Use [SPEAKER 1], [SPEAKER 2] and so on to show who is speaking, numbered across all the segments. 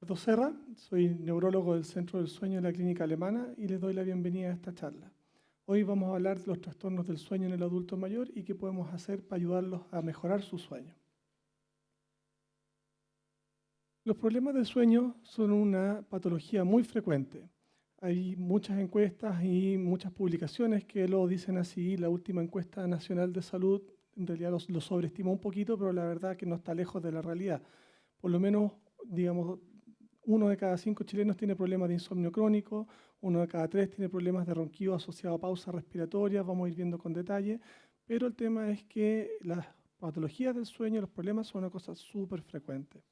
[SPEAKER 1] Ricardo Serra, soy neurólogo del Centro del Sueño de la Clínica Alemana y les doy la bienvenida a esta charla. Hoy vamos a hablar de los trastornos del sueño en el adulto mayor y qué podemos hacer para ayudarlos a mejorar su sueño. Los problemas del sueño son una patología muy frecuente. Hay muchas encuestas y muchas publicaciones que lo dicen así. La última encuesta nacional de salud en realidad lo sobreestima un poquito, pero la verdad que no está lejos de la realidad. Por lo menos, digamos, 1 de cada 5 chilenos tiene problemas de insomnio crónico, 1 de cada 3 tiene problemas de ronquido asociado a pausas respiratorias, vamos a ir viendo con detalle, pero el tema es que las patologías del sueño, los problemas son una cosa súper frecuente.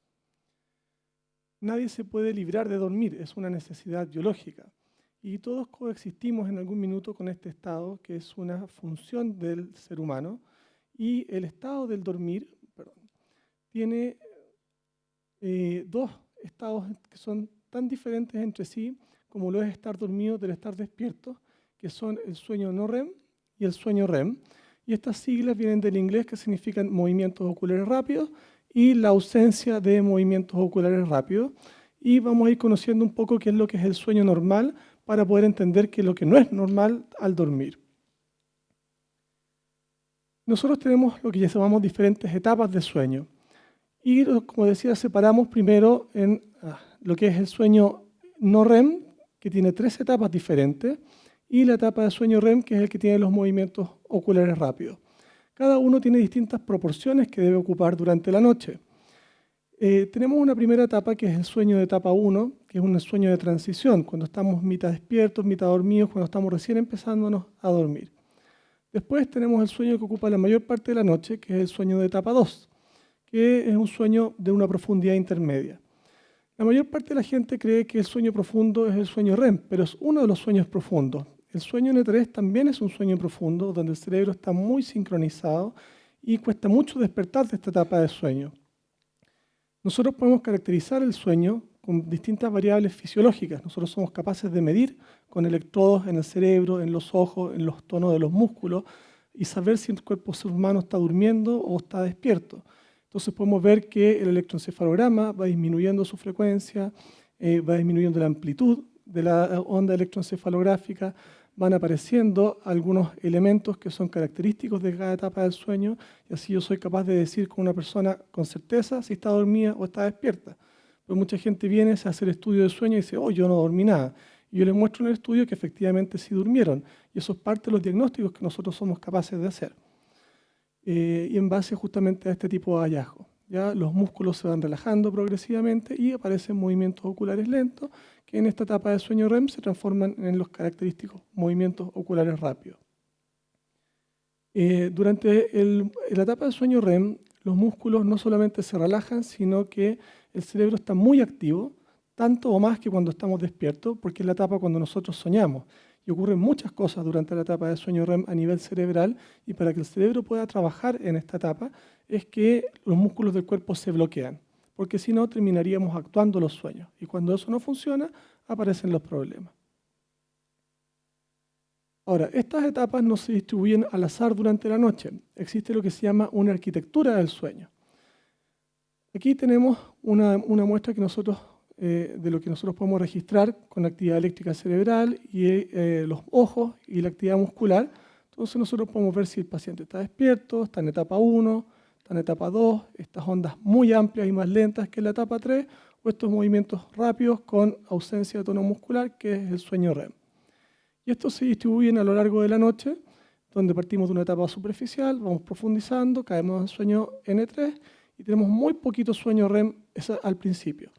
[SPEAKER 1] Nadie se puede librar de dormir, es una necesidad biológica. Y todos coexistimos en algún minuto con este estado, que es una función del ser humano, y el estado del dormir, tiene dos estados que son tan diferentes entre sí como lo es estar dormido del estar despierto, que son el sueño no REM y el sueño REM. Y estas siglas vienen del inglés, que significan movimientos oculares rápidos y la ausencia de movimientos oculares rápidos. Y vamos a ir conociendo un poco qué es lo que es el sueño normal para poder entender qué es lo que no es normal al dormir. Nosotros tenemos lo que llamamos diferentes etapas de sueño. Y como decía, separamos primero en lo que es el sueño no REM, que tiene 3 etapas diferentes, y la etapa de sueño REM, que es el que tiene los movimientos oculares rápidos. Cada uno tiene distintas proporciones que debe ocupar durante la noche. Tenemos una primera etapa que es el sueño de etapa 1, que es un sueño de transición, cuando estamos mitad despiertos, mitad dormidos, cuando estamos recién empezándonos a dormir. Después tenemos el sueño que ocupa la mayor parte de la noche, que es el sueño de etapa 2, que es un sueño de una profundidad intermedia. La mayor parte de la gente cree que el sueño profundo es el sueño REM, pero es uno de los sueños profundos. El sueño N3 también es un sueño profundo, donde el cerebro está muy sincronizado y cuesta mucho despertar de esta etapa de sueño. Nosotros podemos caracterizar el sueño con distintas variables fisiológicas. Nosotros somos capaces de medir con electrodos en el cerebro, en los ojos, en los tonos de los músculos y saber si el cuerpo humano está durmiendo o está despierto. Entonces podemos ver que el electroencefalograma va disminuyendo su frecuencia, va disminuyendo la amplitud de la onda electroencefalográfica, van apareciendo algunos elementos que son característicos de cada etapa del sueño y así yo soy capaz de decir con una persona con certeza si está dormida o está despierta. Pues mucha gente viene a hacer estudio de sueño y dice, oh, yo no dormí nada. Y yo les muestro en el estudio que efectivamente sí durmieron. Y eso es parte de los diagnósticos que nosotros somos capaces de hacer. Y en base justamente a este tipo de hallazgos. Ya los músculos se van relajando progresivamente y aparecen movimientos oculares lentos que en esta etapa de sueño REM se transforman en los característicos movimientos oculares rápidos. Durante la etapa de sueño REM, los músculos no solamente se relajan, sino que el cerebro está muy activo, tanto o más que cuando estamos despiertos, porque es la etapa cuando nosotros soñamos. Y ocurren muchas cosas durante la etapa de sueño REM a nivel cerebral, y para que el cerebro pueda trabajar en esta etapa es que los músculos del cuerpo se bloquean, porque si no terminaríamos actuando los sueños. Y cuando eso no funciona, aparecen los problemas. Ahora, estas etapas no se distribuyen al azar durante la noche. Existe lo que se llama una arquitectura del sueño. Aquí tenemos una muestra que de lo que nosotros podemos registrar con la actividad eléctrica cerebral y los ojos y la actividad muscular. Entonces nosotros podemos ver si el paciente está despierto, está en etapa 1, está en etapa 2, estas ondas muy amplias y más lentas que en la etapa 3, o estos movimientos rápidos con ausencia de tono muscular, que es el sueño REM. Y estos se distribuyen a lo largo de la noche, donde partimos de una etapa superficial, vamos profundizando, caemos en sueño N3 y tenemos muy poquito sueño REM al principio.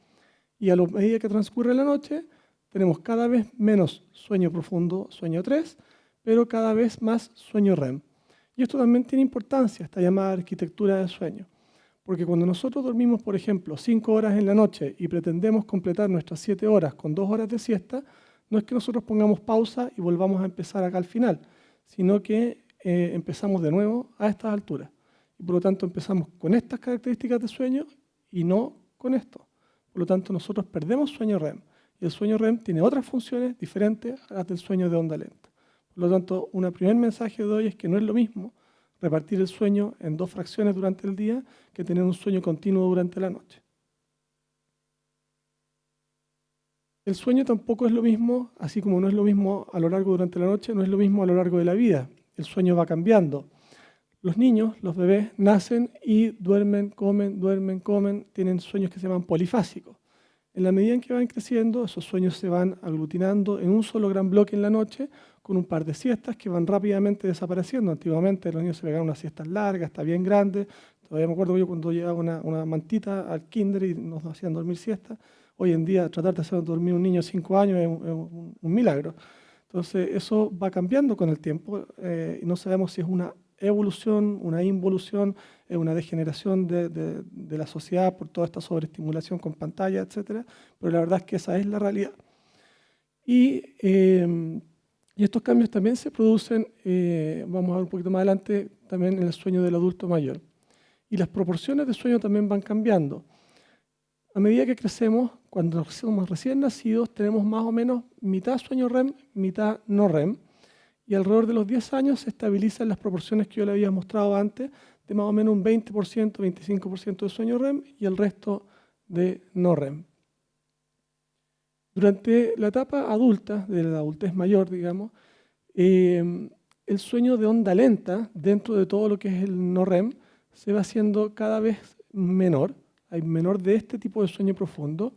[SPEAKER 1] Y a medida que transcurre la noche, tenemos cada vez menos sueño profundo, sueño 3, pero cada vez más sueño REM. Y esto también tiene importancia, esta llamada arquitectura del sueño. Porque cuando nosotros dormimos, por ejemplo, 5 horas en la noche y pretendemos completar nuestras 7 horas con 2 horas de siesta, no es que nosotros pongamos pausa y volvamos a empezar acá al final, sino que empezamos de nuevo a estas alturas. Y por lo tanto empezamos con estas características de sueño y no con esto. Por lo tanto nosotros perdemos sueño REM. Y el sueño REM tiene otras funciones diferentes a las del sueño de onda lenta. Por lo tanto, un primer mensaje de hoy es que no es lo mismo repartir el sueño en 2 fracciones durante el día que tener un sueño continuo durante la noche. El sueño tampoco es lo mismo, así como no es lo mismo a lo largo durante la noche, no es lo mismo a lo largo de la vida. El sueño va cambiando. Los niños, los bebés, nacen y duermen, comen, tienen sueños que se llaman polifásicos. En la medida en que van creciendo, esos sueños se van aglutinando en un solo gran bloque en la noche, con un par de siestas que van rápidamente desapareciendo. Antiguamente los niños se pegaban unas siestas largas, hasta bien grandes. Todavía me acuerdo yo cuando llevaba una mantita al kinder y nos hacían dormir siestas. Hoy en día tratar de hacer dormir un niño de 5 años es un milagro. Entonces eso va cambiando con el tiempo y no sabemos si es una evolución, una involución, una degeneración de la sociedad por toda esta sobreestimulación con pantalla, etcétera, pero la verdad es que esa es la realidad. Y estos cambios también se producen, vamos a ver un poquito más adelante, también en el sueño del adulto mayor. Y las proporciones de sueño también van cambiando. A medida que crecemos, cuando somos recién nacidos, tenemos más o menos mitad sueño REM, mitad no REM, y alrededor de los 10 años se estabilizan las proporciones que yo le había mostrado antes, de más o menos un 20%, 25% de sueño REM y el resto de no REM. Durante la etapa adulta, de la adultez mayor, digamos, el sueño de onda lenta, dentro de todo lo que es el no REM, se va haciendo cada vez menor. Hay menor de este tipo de sueño profundo.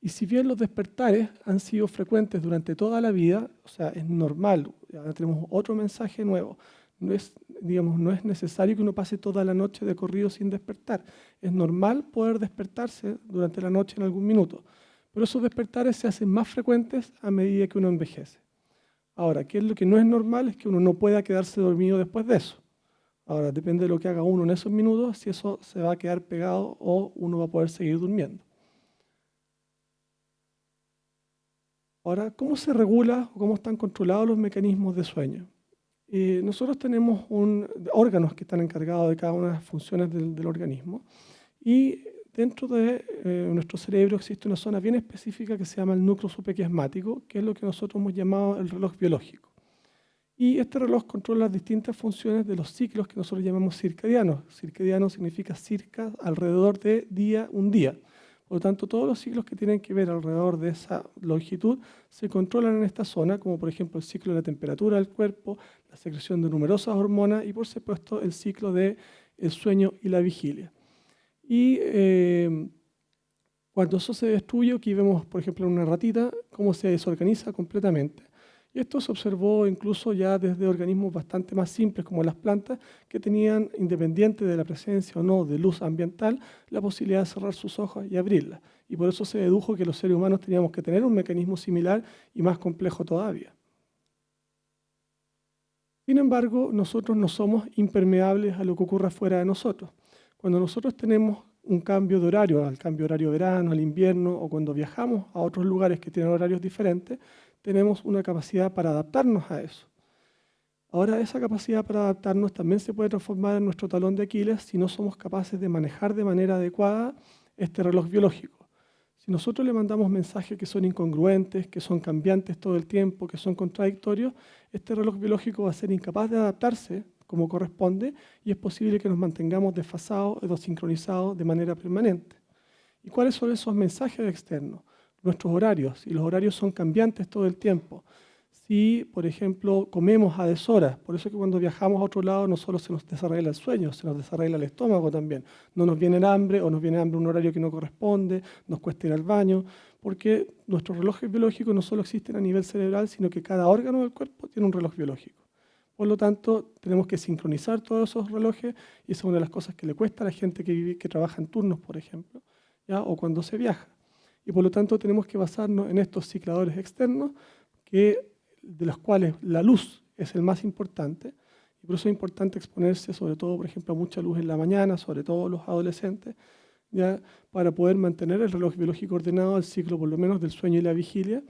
[SPEAKER 1] Y si bien los despertares han sido frecuentes durante toda la vida, o sea, es normal, ahora tenemos otro mensaje nuevo. No es, digamos, no es necesario que uno pase toda la noche de corrido sin despertar. Es normal poder despertarse durante la noche en algún minuto. Pero esos despertares se hacen más frecuentes a medida que uno envejece. Ahora, ¿qué es lo que no es normal? Es que uno no pueda quedarse dormido después de eso. Ahora, depende de lo que haga uno en esos minutos, si eso se va a quedar pegado o uno va a poder seguir durmiendo. Ahora, ¿cómo se regula o cómo están controlados los mecanismos de sueño? Nosotros tenemos órganos que están encargados de cada una de las funciones del organismo y dentro de nuestro cerebro existe una zona bien específica que se llama el núcleo supraquiasmático, que es lo que nosotros hemos llamado el reloj biológico. Y este reloj controla las distintas funciones de los ciclos que nosotros llamamos circadianos. Circadiano significa circa, alrededor de un día. Por lo tanto, todos los ciclos que tienen que ver alrededor de esa longitud se controlan en esta zona, como por ejemplo el ciclo de la temperatura del cuerpo, la secreción de numerosas hormonas y por supuesto el ciclo del sueño y la vigilia. Y cuando eso se destruye, aquí vemos por ejemplo en una ratita cómo se desorganiza completamente. Y esto se observó incluso ya desde organismos bastante más simples como las plantas, que tenían, independiente de la presencia o no de luz ambiental, la posibilidad de cerrar sus ojos y abrirlas. Y por eso se dedujo que los seres humanos teníamos que tener un mecanismo similar y más complejo todavía. Sin embargo, nosotros no somos impermeables a lo que ocurra fuera de nosotros. Cuando nosotros tenemos un cambio de horario, al cambio de horario verano, al invierno, o cuando viajamos a otros lugares que tienen horarios diferentes, tenemos una capacidad para adaptarnos a eso. Ahora, esa capacidad para adaptarnos también se puede transformar en nuestro talón de Aquiles si no somos capaces de manejar de manera adecuada este reloj biológico. Si nosotros le mandamos mensajes que son incongruentes, que son cambiantes todo el tiempo, que son contradictorios, este reloj biológico va a ser incapaz de adaptarse como corresponde y es posible que nos mantengamos desfasados o desincronizados de manera permanente. ¿Y cuáles son esos mensajes externos? Nuestros horarios, y los horarios son cambiantes todo el tiempo. Si, por ejemplo, comemos a deshoras, por eso es que cuando viajamos a otro lado no solo se nos desarregla el sueño, se nos desarregla el estómago también. No nos viene hambre o nos viene hambre un horario que no corresponde, nos cuesta ir al baño, porque nuestros relojes biológicos no solo existen a nivel cerebral, sino que cada órgano del cuerpo tiene un reloj biológico. Por lo tanto, tenemos que sincronizar todos esos relojes y esa es una de las cosas que le cuesta a la gente que trabaja en turnos, por ejemplo, ¿ya? O cuando se viaja. Y por lo tanto tenemos que basarnos en estos cicladores externos de los cuales la luz es el más importante, y por eso es importante exponerse, sobre todo, por ejemplo, a mucha luz en la mañana, sobre todo los adolescentes, ¿ya? Para poder mantener el reloj biológico ordenado, el ciclo por lo menos del sueño y la vigilia,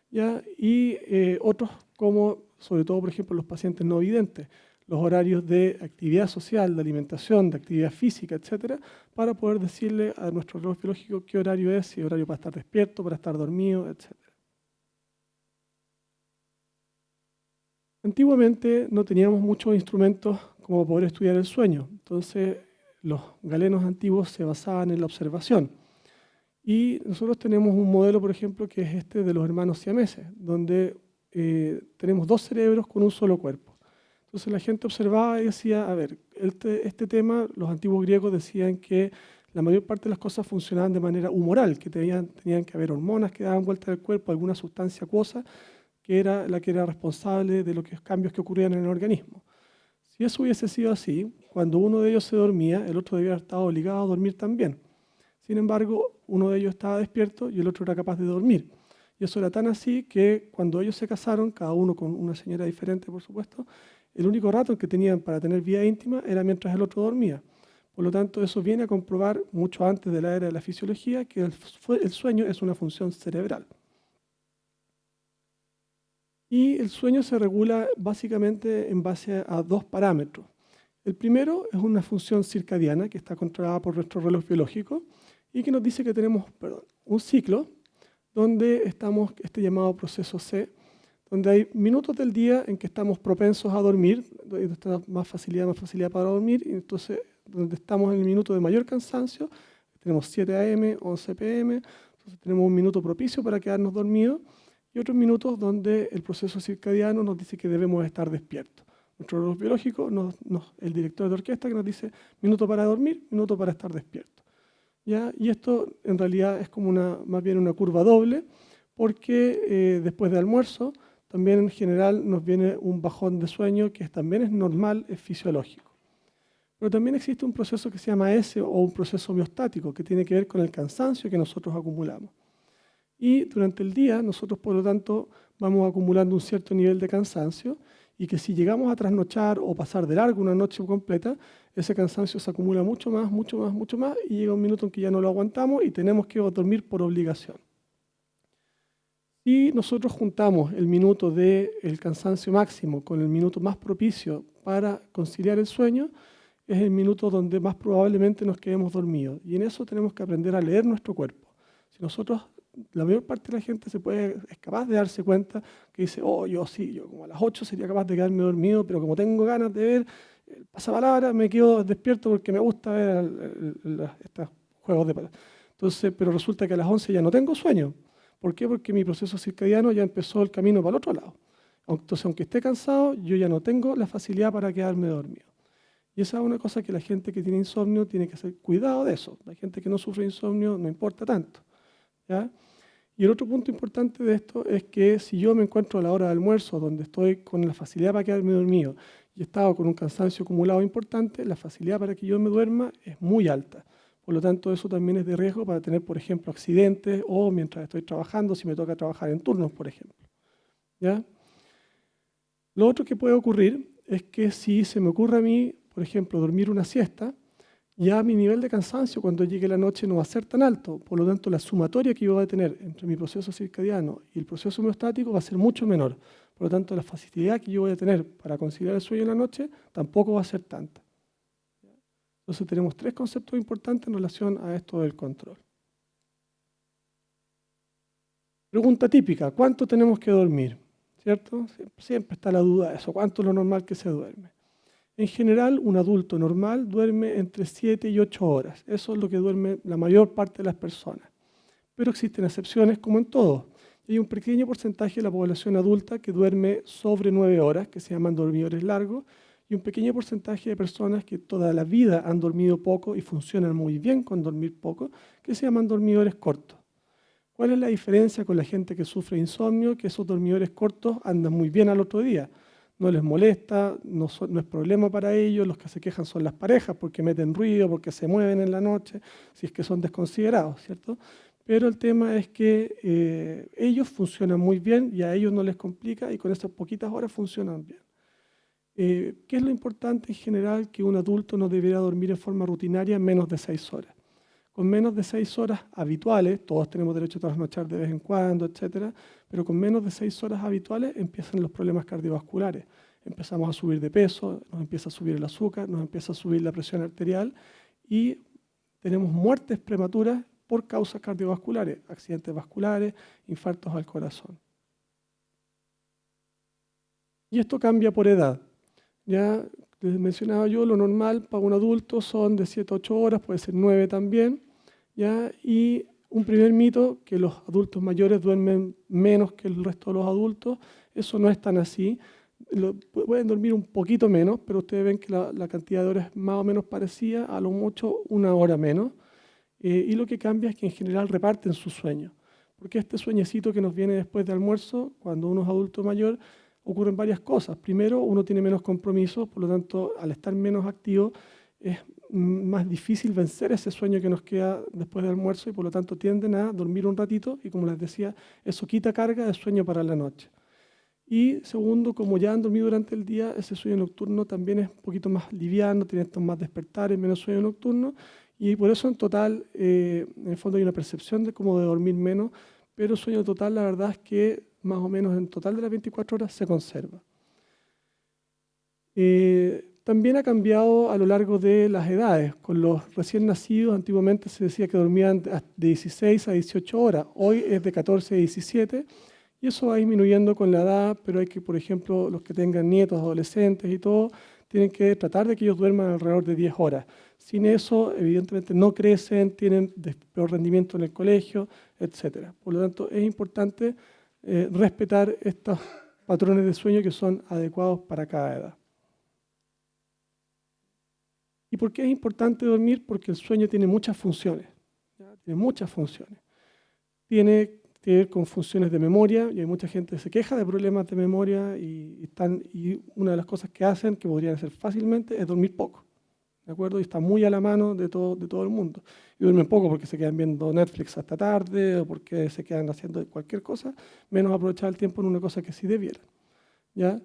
[SPEAKER 1] ¿ya? Y otros como, sobre todo, por ejemplo, los pacientes no videntes, los horarios de actividad social, de alimentación, de actividad física, etcétera, para poder decirle a nuestro reloj biológico qué horario es, si es horario para estar despierto, para estar dormido, etcétera. Antiguamente no teníamos muchos instrumentos como poder estudiar el sueño, entonces los galenos antiguos se basaban en la observación. Y nosotros tenemos un modelo, por ejemplo, que es este de los hermanos siameses, donde tenemos dos cerebros con un solo cuerpo. Entonces la gente observaba y decía, a ver, este tema, los antiguos griegos decían que la mayor parte de las cosas funcionaban de manera humoral, que tenían que haber hormonas que daban vuelta al cuerpo, alguna sustancia acuosa, que era la que era responsable de los cambios que ocurrían en el organismo. Si eso hubiese sido así, cuando uno de ellos se dormía, el otro debía haber estado obligado a dormir también. Sin embargo, uno de ellos estaba despierto y el otro era capaz de dormir. Y eso era tan así que cuando ellos se casaron, cada uno con una señora diferente, por supuesto, el único rato que tenían para tener vida íntima era mientras el otro dormía. Por lo tanto, eso viene a comprobar mucho antes de la era de la fisiología que el sueño es una función cerebral. Y el sueño se regula básicamente en base a dos parámetros. El primero es una función circadiana que está controlada por nuestro reloj biológico y que nos dice que tenemos un ciclo donde estamos, este llamado proceso C, donde hay minutos del día en que estamos propensos a dormir, donde está más facilidad para dormir, y entonces donde estamos en el minuto de mayor cansancio, tenemos 7 a.m., 11 p.m., entonces tenemos un minuto propicio para quedarnos dormidos, y otros minutos donde el proceso circadiano nos dice que debemos estar despiertos. Nuestro reloj biológico, el director de orquesta que nos dice minuto para dormir, minuto para estar despierto. ¿Ya? Y esto en realidad es como más bien una curva doble, porque después de almuerzo también en general nos viene un bajón de sueño que también es normal, es fisiológico. Pero también existe un proceso que se llama S o un proceso homeostático que tiene que ver con el cansancio que nosotros acumulamos. Y durante el día nosotros, por lo tanto, vamos acumulando un cierto nivel de cansancio y que si llegamos a trasnochar o pasar de largo una noche completa, ese cansancio se acumula mucho más y llega un minuto en que ya no lo aguantamos y tenemos que dormir por obligación. Si nosotros juntamos el minuto del cansancio máximo con el minuto más propicio para conciliar el sueño, es el minuto donde más probablemente nos quedemos dormidos. Y en eso tenemos que aprender a leer nuestro cuerpo. Si nosotros, la mayor parte de la gente es capaz de darse cuenta que dice, yo como a las 8 sería capaz de quedarme dormido, pero como tengo ganas de ver el pasapalabra, me quedo despierto porque me gusta ver estos juegos de palabras. Entonces, pero resulta que a las 11 ya no tengo sueño. ¿Por qué? Porque mi proceso circadiano ya empezó el camino para el otro lado. Entonces, aunque esté cansado, yo ya no tengo la facilidad para quedarme dormido. Y esa es una cosa que la gente que tiene insomnio tiene que hacer cuidado de eso. La gente que no sufre insomnio no importa tanto. ¿Ya? Y el otro punto importante de esto es que si yo me encuentro a la hora de almuerzo, donde estoy con la facilidad para quedarme dormido y he estado con un cansancio acumulado importante, la facilidad para que yo me duerma es muy alta. Por lo tanto, eso también es de riesgo para tener, por ejemplo, accidentes o mientras estoy trabajando, si me toca trabajar en turnos, por ejemplo. ¿Ya? Lo otro que puede ocurrir es que si se me ocurre a mí, por ejemplo, dormir una siesta, ya mi nivel de cansancio cuando llegue la noche no va a ser tan alto. Por lo tanto, la sumatoria que yo voy a tener entre mi proceso circadiano y el proceso homeostático va a ser mucho menor. Por lo tanto, la facilidad que yo voy a tener para conciliar el sueño en la noche tampoco va a ser tanta. Entonces tenemos tres conceptos importantes en relación a esto del control. Pregunta típica, ¿cuánto tenemos que dormir? ¿Cierto? Siempre está la duda de eso, ¿cuánto es lo normal que se duerme? En general, un adulto normal duerme entre 7 y 8 horas. Eso es lo que duerme la mayor parte de las personas. Pero existen excepciones como en todo. Hay un pequeño porcentaje de la población adulta que duerme sobre 9 horas, que se llaman dormidores largos, y un pequeño porcentaje de personas que toda la vida han dormido poco y funcionan muy bien con dormir poco, que se llaman dormidores cortos. ¿Cuál es la diferencia con la gente que sufre insomnio? Que esos dormidores cortos andan muy bien al otro día. No les molesta, no es problema para ellos, los que se quejan son las parejas porque meten ruido, porque se mueven en la noche, si es que son desconsiderados, ¿cierto? Pero el tema es que ellos funcionan muy bien y a ellos no les complica y con esas poquitas horas funcionan bien. ¿Qué es lo importante en general? Que un adulto no debería dormir en forma rutinaria menos de 6 horas. Con menos de 6 horas habituales, todos tenemos derecho a trasnochar de vez en cuando, etcétera, pero con menos de 6 horas habituales empiezan los problemas cardiovasculares. Empezamos a subir de peso, nos empieza a subir el azúcar, nos empieza a subir la presión arterial y tenemos muertes prematuras por causas cardiovasculares, accidentes vasculares, infartos al corazón. Y esto cambia por edad. Ya les mencionaba yo, lo normal para un adulto son de 7 a 8 horas, puede ser 9 también, ¿ya? Y un primer mito, que los adultos mayores duermen menos que el resto de los adultos. Eso no es tan así. Pueden dormir un poquito menos, pero ustedes ven que la cantidad de horas es más o menos parecida, a lo mucho 1 hora menos. Y lo que cambia es que en general reparten su sueño. Porque este sueñecito que nos viene después de almuerzo, cuando uno es adulto mayor, ocurren varias cosas. Primero, uno tiene menos compromisos, por lo tanto, al estar menos activo, es más difícil vencer ese sueño que nos queda después del almuerzo y por lo tanto tienden a dormir un ratito y como les decía, eso quita carga de sueño para la noche. Y segundo, como ya han dormido durante el día, ese sueño nocturno también es un poquito más liviano, tiene estos más despertares, menos sueño nocturno y por eso en total, en el fondo hay una percepción de como de dormir menos, pero el sueño total la verdad es que más o menos en total de las 24 horas se conserva. También ha cambiado a lo largo de las edades. Con los recién nacidos, antiguamente se decía que dormían de 16 a 18 horas. Hoy es de 14 a 17 y eso va disminuyendo con la edad, pero hay que, por ejemplo, los que tengan nietos, adolescentes y todo, tienen que tratar de que ellos duerman alrededor de 10 horas. Sin eso, evidentemente, no crecen, tienen peor rendimiento en el colegio, etc. Por lo tanto, es importante respetar estos patrones de sueño que son adecuados para cada edad. ¿Y por qué es importante dormir? Porque el sueño tiene muchas funciones. ¿Ya? Tiene muchas funciones. Tiene que ver con funciones de memoria, y hay mucha gente que se queja de problemas de memoria, y una de las cosas que hacen, que podrían hacer fácilmente, es dormir poco. ¿De acuerdo? Y está muy a la mano de todo el mundo. Y duermen poco porque se quedan viendo Netflix hasta tarde, o porque se quedan haciendo cualquier cosa, menos aprovechar el tiempo en una cosa que sí debieran. ¿Ya?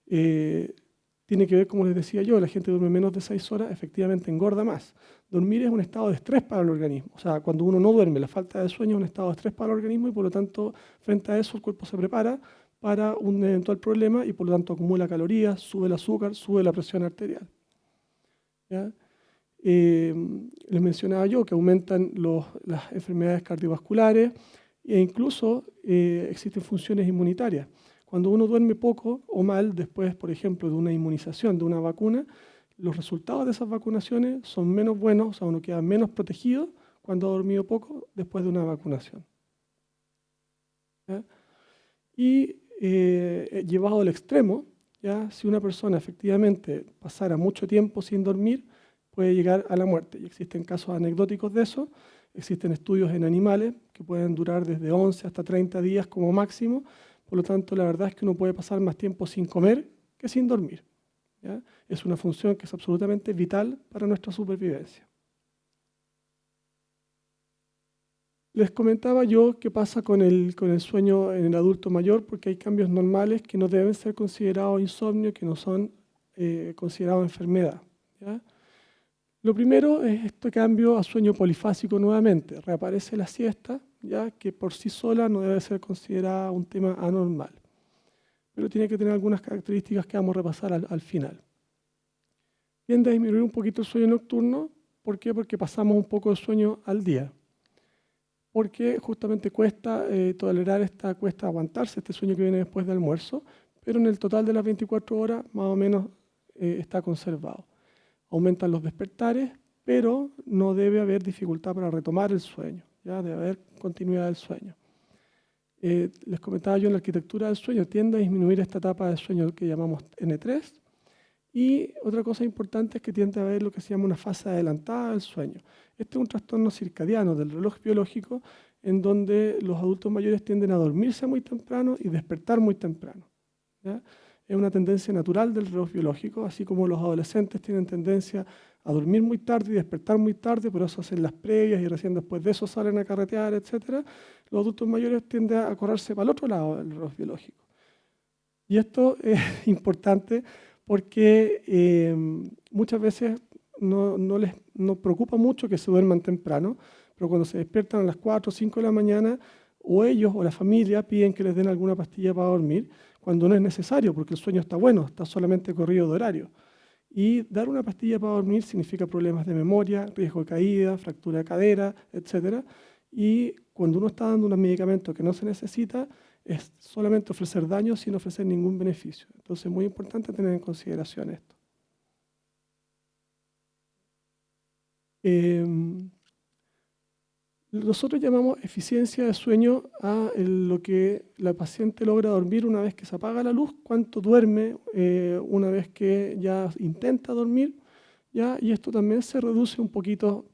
[SPEAKER 1] Tiene que ver, como les decía yo, la gente duerme menos de 6 horas, efectivamente engorda más. Dormir es un estado de estrés para el organismo. O sea, cuando uno no duerme, la falta de sueño es un estado de estrés para el organismo y por lo tanto, frente a eso, el cuerpo se prepara para un eventual problema y por lo tanto acumula calorías, sube el azúcar, sube la presión arterial. ¿Ya? Les mencionaba yo que aumentan las enfermedades cardiovasculares e incluso existen funciones inmunitarias. Cuando uno duerme poco o mal, después, por ejemplo, de una inmunización, de una vacuna, los resultados de esas vacunaciones son menos buenos, o sea, uno queda menos protegido cuando ha dormido poco después de una vacunación. ¿Ya? Y llevado al extremo, ¿ya? Si una persona efectivamente pasara mucho tiempo sin dormir, puede llegar a la muerte. Y existen casos anecdóticos de eso, existen estudios en animales que pueden durar desde 11 hasta 30 días como máximo. Por lo tanto, la verdad es que uno puede pasar más tiempo sin comer que sin dormir. ¿Ya? Es una función que es absolutamente vital para nuestra supervivencia. Les comentaba yo qué pasa con el sueño en el adulto mayor, porque hay cambios normales que no deben ser considerados insomnio, que no son considerados enfermedad. ¿Ya? Lo primero es este cambio a sueño polifásico nuevamente. Reaparece la siesta, ya que por sí sola no debe ser considerada un tema anormal, pero tiene que tener algunas características que vamos a repasar al final. Tiende a disminuir un poquito el sueño nocturno. ¿Por qué? Porque pasamos un poco de sueño al día. Porque justamente cuesta tolerar cuesta aguantarse este sueño que viene después del almuerzo, pero en el total de las 24 horas más o menos está conservado. Aumentan los despertares, pero no debe haber dificultad para retomar el sueño, ya debe haber continuidad del sueño. Les comentaba yo en la arquitectura del sueño, tiende a disminuir esta etapa de sueño que llamamos N3, y otra cosa importante es que tiende a haber lo que se llama una fase adelantada del sueño. Este es un trastorno circadiano del reloj biológico en donde los adultos mayores tienden a dormirse muy temprano y despertar muy temprano. ¿Ya? Es una tendencia natural del reloj biológico, así como los adolescentes tienen tendencia a dormir muy tarde y despertar muy tarde, por eso hacen las previas y recién después de eso salen a carretear, etc. Los adultos mayores tienden a correrse para el otro lado del reloj biológico. Y esto es importante porque muchas veces no les preocupa mucho que se duerman temprano, pero cuando se despiertan a las 4 o 5 de la mañana, o ellos o la familia piden que les den alguna pastilla para dormir, cuando no es necesario, porque el sueño está bueno, está solamente corrido de horario. Y dar una pastilla para dormir significa problemas de memoria, riesgo de caída, fractura de cadera, etc. Y cuando uno está dando un medicamento que no se necesita, es solamente ofrecer daño sin ofrecer ningún beneficio. Entonces es muy importante tener en consideración esto. Nosotros llamamos eficiencia de sueño a lo que la paciente logra dormir una vez que se apaga la luz, cuánto duerme una vez que ya intenta dormir, ¿ya? Y esto también se reduce un poquito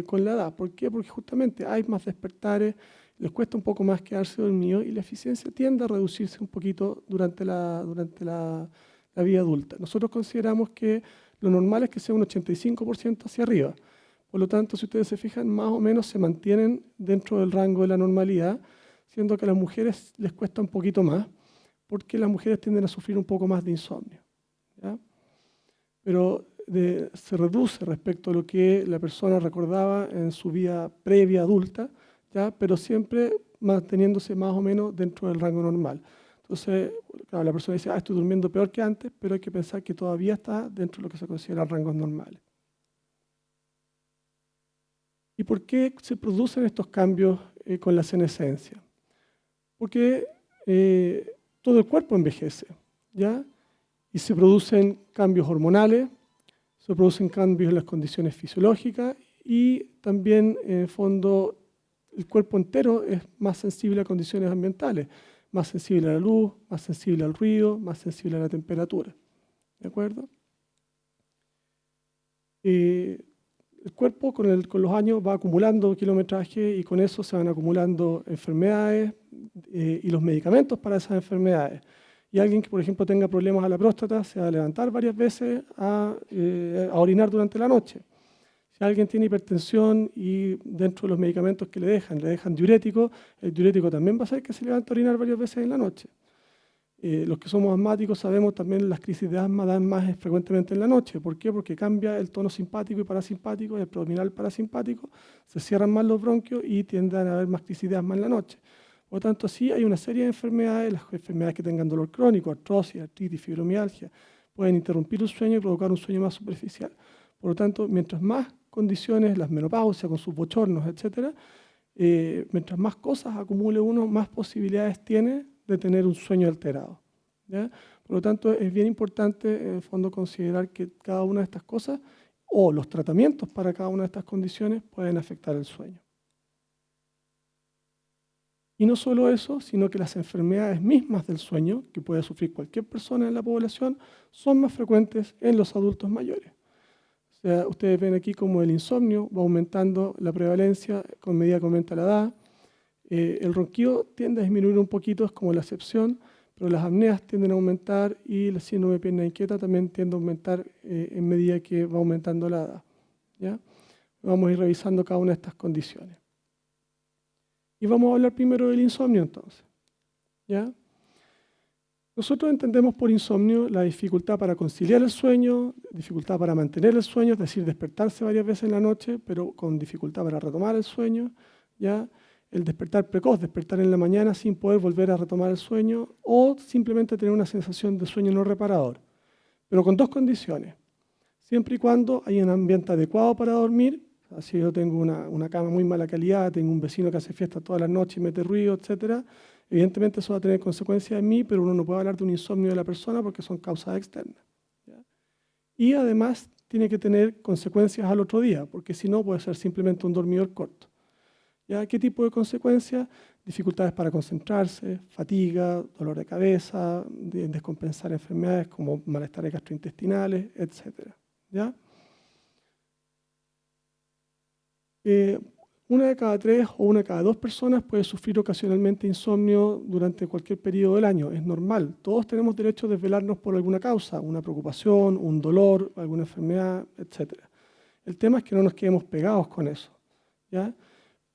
[SPEAKER 1] con la edad. ¿Por qué? Porque justamente hay más despertares, les cuesta un poco más quedarse dormidos y la eficiencia tiende a reducirse un poquito la vida adulta. Nosotros consideramos que lo normal es que sea un 85% hacia arriba. Por lo tanto, si ustedes se fijan, más o menos se mantienen dentro del rango de la normalidad, siendo que a las mujeres les cuesta un poquito más, porque las mujeres tienden a sufrir un poco más de insomnio, ¿ya? Pero se reduce respecto a lo que la persona recordaba en su vida previa adulta, ¿ya? Pero siempre manteniéndose más o menos dentro del rango normal. Entonces, claro, la persona dice, estoy durmiendo peor que antes, pero hay que pensar que todavía está dentro de lo que se considera rangos normales. ¿Y por qué se producen estos cambios con la senescencia? Porque todo el cuerpo envejece, ¿ya? Y se producen cambios hormonales, se producen cambios en las condiciones fisiológicas y también, en el fondo, el cuerpo entero es más sensible a condiciones ambientales, más sensible a la luz, más sensible al ruido, más sensible a la temperatura, ¿de acuerdo? El cuerpo con los años va acumulando kilometraje y con eso se van acumulando enfermedades y los medicamentos para esas enfermedades. Y alguien que, por ejemplo, tenga problemas a la próstata se va a levantar varias veces a orinar durante la noche. Si alguien tiene hipertensión y dentro de los medicamentos que le dejan diurético, el diurético también va a hacer que se levante a orinar varias veces en la noche. Los que somos asmáticos sabemos también las crisis de asma dan más frecuentemente en la noche. ¿Por qué? Porque cambia el tono simpático y parasimpático, el predominal parasimpático, se cierran más los bronquios y tienden a haber más crisis de asma en la noche. Por lo tanto, sí hay una serie de enfermedades, las enfermedades que tengan dolor crónico, artrosis, artritis, fibromialgia, pueden interrumpir el sueño y provocar un sueño más superficial. Por lo tanto, mientras más condiciones, las menopausias con sus bochornos, etcétera, mientras más cosas acumule uno, más posibilidades tiene de tener un sueño alterado, ¿ya? Por lo tanto, es bien importante, en el fondo, considerar que cada una de estas cosas o los tratamientos para cada una de estas condiciones pueden afectar el sueño. Y no solo eso, sino que las enfermedades mismas del sueño, que puede sufrir cualquier persona en la población, son más frecuentes en los adultos mayores. O sea, ustedes ven aquí como el insomnio va aumentando la prevalencia con medida que aumenta la edad. El ronquido tiende a disminuir un poquito, es como la excepción, pero las apneas tienden a aumentar y el síndrome de pierna inquieta también tiende a aumentar en medida que va aumentando la edad, ¿ya? Vamos a ir revisando cada una de estas condiciones. Y vamos a hablar primero del insomnio entonces, ¿ya? Nosotros entendemos por insomnio la dificultad para conciliar el sueño, dificultad para mantener el sueño, es decir, despertarse varias veces en la noche, pero con dificultad para retomar el sueño, ¿ya? El despertar precoz, despertar en la mañana sin poder volver a retomar el sueño, o simplemente tener una sensación de sueño no reparador, pero con dos condiciones. Siempre y cuando hay un ambiente adecuado para dormir, si yo tengo una cama muy mala calidad, tengo un vecino que hace fiesta todas las noches y mete ruido, etcétera, evidentemente eso va a tener consecuencias en mí, pero uno no puede hablar de un insomnio de la persona porque son causas externas, ¿ya? Y además tiene que tener consecuencias al otro día, porque si no puede ser simplemente un dormidor corto, ¿ya? ¿Qué tipo de consecuencias? Dificultades para concentrarse, fatiga, dolor de cabeza, descompensar enfermedades como malestares gastrointestinales, etcétera, ¿ya? Una de cada 3 o una de cada 2 personas puede sufrir ocasionalmente insomnio durante cualquier periodo del año. Es normal. Todos tenemos derecho a desvelarnos por alguna causa, una preocupación, un dolor, alguna enfermedad, etc. El tema es que no nos quedemos pegados con eso, ¿ya?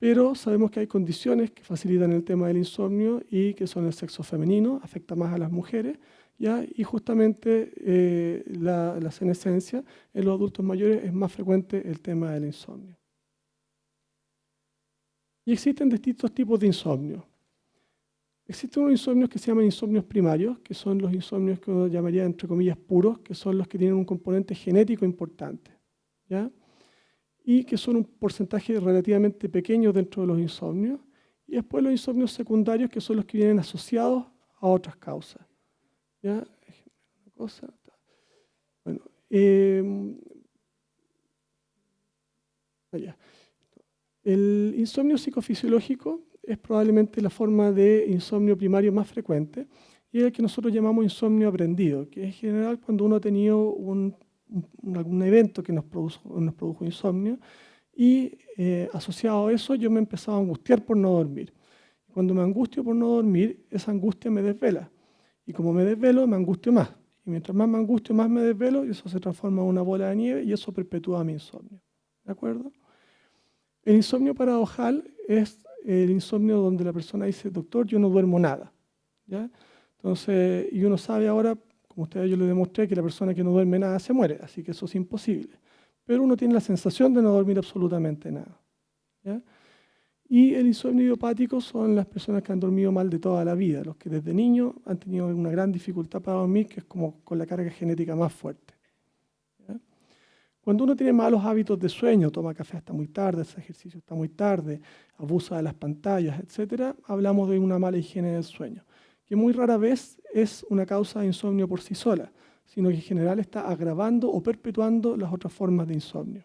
[SPEAKER 1] Pero sabemos que hay condiciones que facilitan el tema del insomnio y que son el sexo femenino, afecta más a las mujeres, ¿ya? Y justamente la senescencia en los adultos mayores es más frecuente el tema del insomnio. Y existen distintos tipos de insomnio. Existen unos insomnios que se llaman insomnios primarios, que son los insomnios que uno llamaría, entre comillas, puros, que son los que tienen un componente genético importante, ¿ya? Y que son un porcentaje relativamente pequeño dentro de los insomnios. Y después los insomnios secundarios, que son los que vienen asociados a otras causas, ¿ya? Una cosa. Bueno, allá. El insomnio psicofisiológico es probablemente la forma de insomnio primario más frecuente y es el que nosotros llamamos insomnio aprendido, que en general cuando uno ha tenido algún evento que nos produjo insomnio y asociado a eso yo me empezaba a angustiar por no dormir. Cuando me angustio por no dormir, esa angustia me desvela. Y como me desvelo, me angustio más. Y mientras más me angustio, más me desvelo, y eso se transforma en una bola de nieve y eso perpetúa mi insomnio. ¿De acuerdo? El insomnio paradojal es el insomnio donde la persona dice, doctor, yo no duermo nada. ¿Ya? Entonces, y uno sabe ahora, como ustedes yo les demostré, que la persona que no duerme nada se muere, así que eso es imposible. Pero uno tiene la sensación de no dormir absolutamente nada. ¿Ya? Y el insomnio idiopático son las personas que han dormido mal de toda la vida, los que desde niños han tenido una gran dificultad para dormir, que es como con la carga genética más fuerte. ¿Ya? Cuando uno tiene malos hábitos de sueño, toma café hasta muy tarde, hace ejercicio hasta muy tarde, abusa de las pantallas, etc., hablamos de una mala higiene del sueño, que muy rara vez es una causa de insomnio por sí sola, sino que en general está agravando o perpetuando las otras formas de insomnio.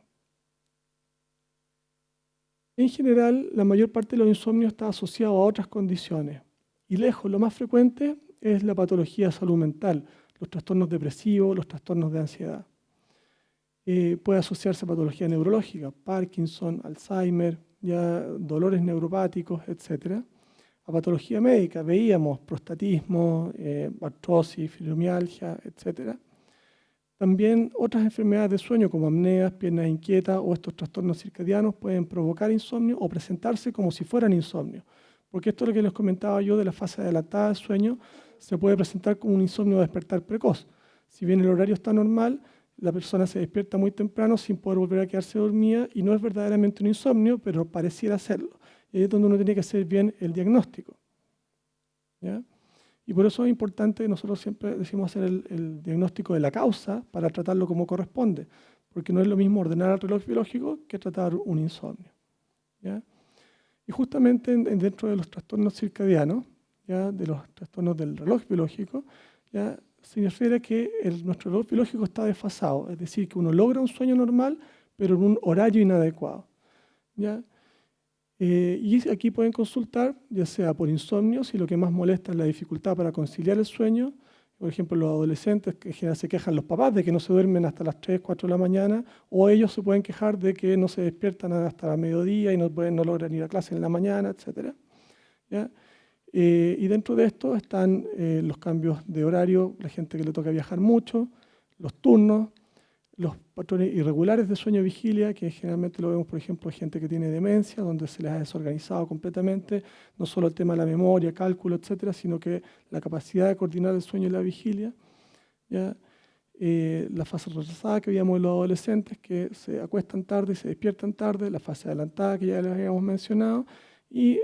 [SPEAKER 1] En general, la mayor parte de los insomnios está asociado a otras condiciones. Y lejos, lo más frecuente es la patología de salud mental, los trastornos depresivos, los trastornos de ansiedad. Puede asociarse a patología neurológica, Parkinson, Alzheimer, ya dolores neuropáticos, etc. A patología médica, veíamos prostatismo, artrosis, fibromialgia, etc. También otras enfermedades de sueño como apneas, piernas inquietas o estos trastornos circadianos pueden provocar insomnio o presentarse como si fueran insomnio. Porque esto es lo que les comentaba yo de la fase adelantada del sueño, se puede presentar como un insomnio de despertar precoz. Si bien el horario está normal, la persona se despierta muy temprano sin poder volver a quedarse dormida y no es verdaderamente un insomnio, pero pareciera serlo. Y ahí es donde uno tiene que hacer bien el diagnóstico. ¿Ya? Y por eso es importante, nosotros siempre decimos hacer el diagnóstico de la causa para tratarlo como corresponde, porque no es lo mismo ordenar el reloj biológico que tratar un insomnio. ¿Ya? Y justamente dentro de los trastornos circadianos, ¿ya? De los trastornos del reloj biológico, ¿ya? Se refiere a que nuestro reloj biológico está desfasado, es decir, que uno logra un sueño normal, pero en un horario inadecuado. ¿Ya? Y aquí pueden consultar, ya sea por insomnio, si lo que más molesta es la dificultad para conciliar el sueño. Por ejemplo, los adolescentes que en general se quejan los papás de que no se duermen hasta las 3, 4 de la mañana, o ellos se pueden quejar de que no se despiertan hasta el mediodía y no logran ir a clase en la mañana, etc. ¿Ya? Y dentro de esto están los cambios de horario, la gente que le toca viajar mucho, los turnos, los patrones irregulares de sueño-vigilia, que generalmente lo vemos, por ejemplo, en gente que tiene demencia, donde se les ha desorganizado completamente, no solo el tema de la memoria, cálculo, etcétera, sino que la capacidad de coordinar el sueño y la vigilia. ¿Ya? La fase retrasada que veíamos en los adolescentes, que se acuestan tarde y se despiertan tarde, la fase adelantada que ya les habíamos mencionado, y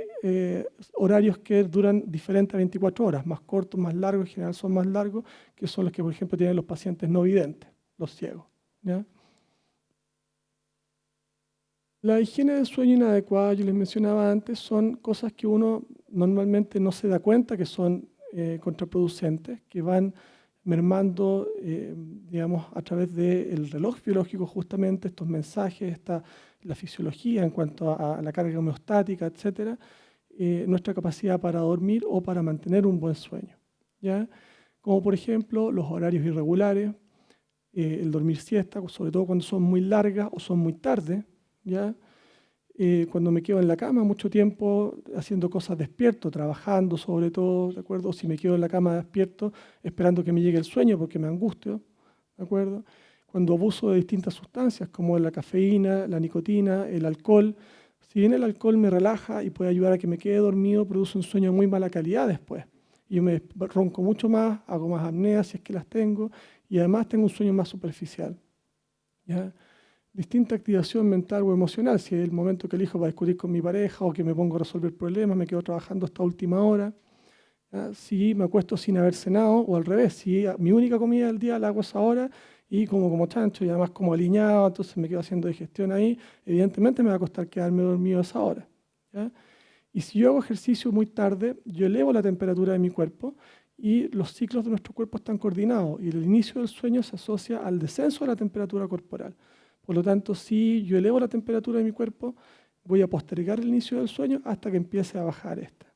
[SPEAKER 1] horarios que duran diferentes a 24 horas, más cortos, más largos, en general son más largos, que son los que, por ejemplo, tienen los pacientes no videntes, los ciegos. ¿Ya? La higiene del sueño inadecuada, yo les mencionaba antes, son cosas que uno normalmente no se da cuenta que son contraproducentes, que van mermando, digamos, a través del reloj biológico justamente estos mensajes, la fisiología en cuanto a la carga homeostática, etcétera, nuestra capacidad para dormir o para mantener un buen sueño. ¿Ya? Como por ejemplo los horarios irregulares, el dormir siesta, sobre todo cuando son muy largas o son muy tarde, ¿ya? Cuando me quedo en la cama mucho tiempo haciendo cosas despierto, trabajando sobre todo, ¿de acuerdo? O si me quedo en la cama despierto esperando que me llegue el sueño porque me angustio, ¿de acuerdo? Cuando abuso de distintas sustancias como la cafeína, la nicotina, el alcohol, si bien el alcohol me relaja y puede ayudar a que me quede dormido, produce un sueño de muy mala calidad después. Y yo me ronco mucho más, hago más apneas si es que las tengo, y además tengo un sueño más superficial. ¿Ya? Distinta activación mental o emocional, si es el momento que elijo para discutir con mi pareja o que me pongo a resolver problemas, me quedo trabajando hasta última hora. ¿Ya? Si me acuesto sin haber cenado o al revés, si mi única comida del día la hago a esa hora y como chancho y además como aliñado, entonces me quedo haciendo digestión ahí, evidentemente me va a costar quedarme dormido a esa hora. ¿Ya? Y si yo hago ejercicio muy tarde, yo elevo la temperatura de mi cuerpo y los ciclos de nuestro cuerpo están coordinados y el inicio del sueño se asocia al descenso de la temperatura corporal. Por lo tanto, si yo elevo la temperatura de mi cuerpo, Voy a postergar el inicio del sueño hasta que empiece a bajar esta.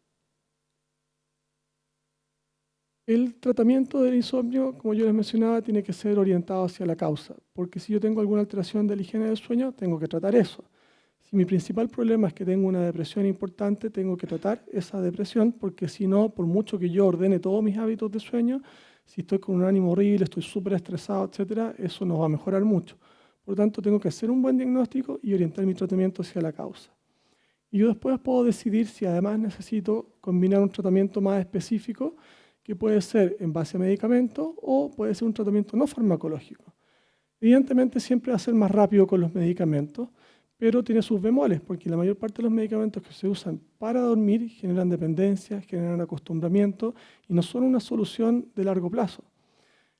[SPEAKER 1] El tratamiento del insomnio, como yo les mencionaba, tiene que ser orientado hacia la causa, porque si yo tengo alguna alteración de la higiene del sueño, tengo que tratar eso. Si mi principal problema es que tengo una depresión importante, tengo que tratar esa depresión, porque si no, por mucho que yo ordene todos mis hábitos de sueño, si estoy con un ánimo horrible, estoy súper estresado, etcétera, eso no va a mejorar mucho. Por lo tanto, tengo que hacer un buen diagnóstico y orientar mi tratamiento hacia la causa. Y yo después puedo decidir si además necesito combinar un tratamiento más específico, que puede ser en base a medicamentos o puede ser un tratamiento no farmacológico. Evidentemente siempre va a ser más rápido con los medicamentos, pero tiene sus bemoles, porque la mayor parte de los medicamentos que se usan para dormir generan dependencia, generan acostumbramiento y no son una solución de largo plazo.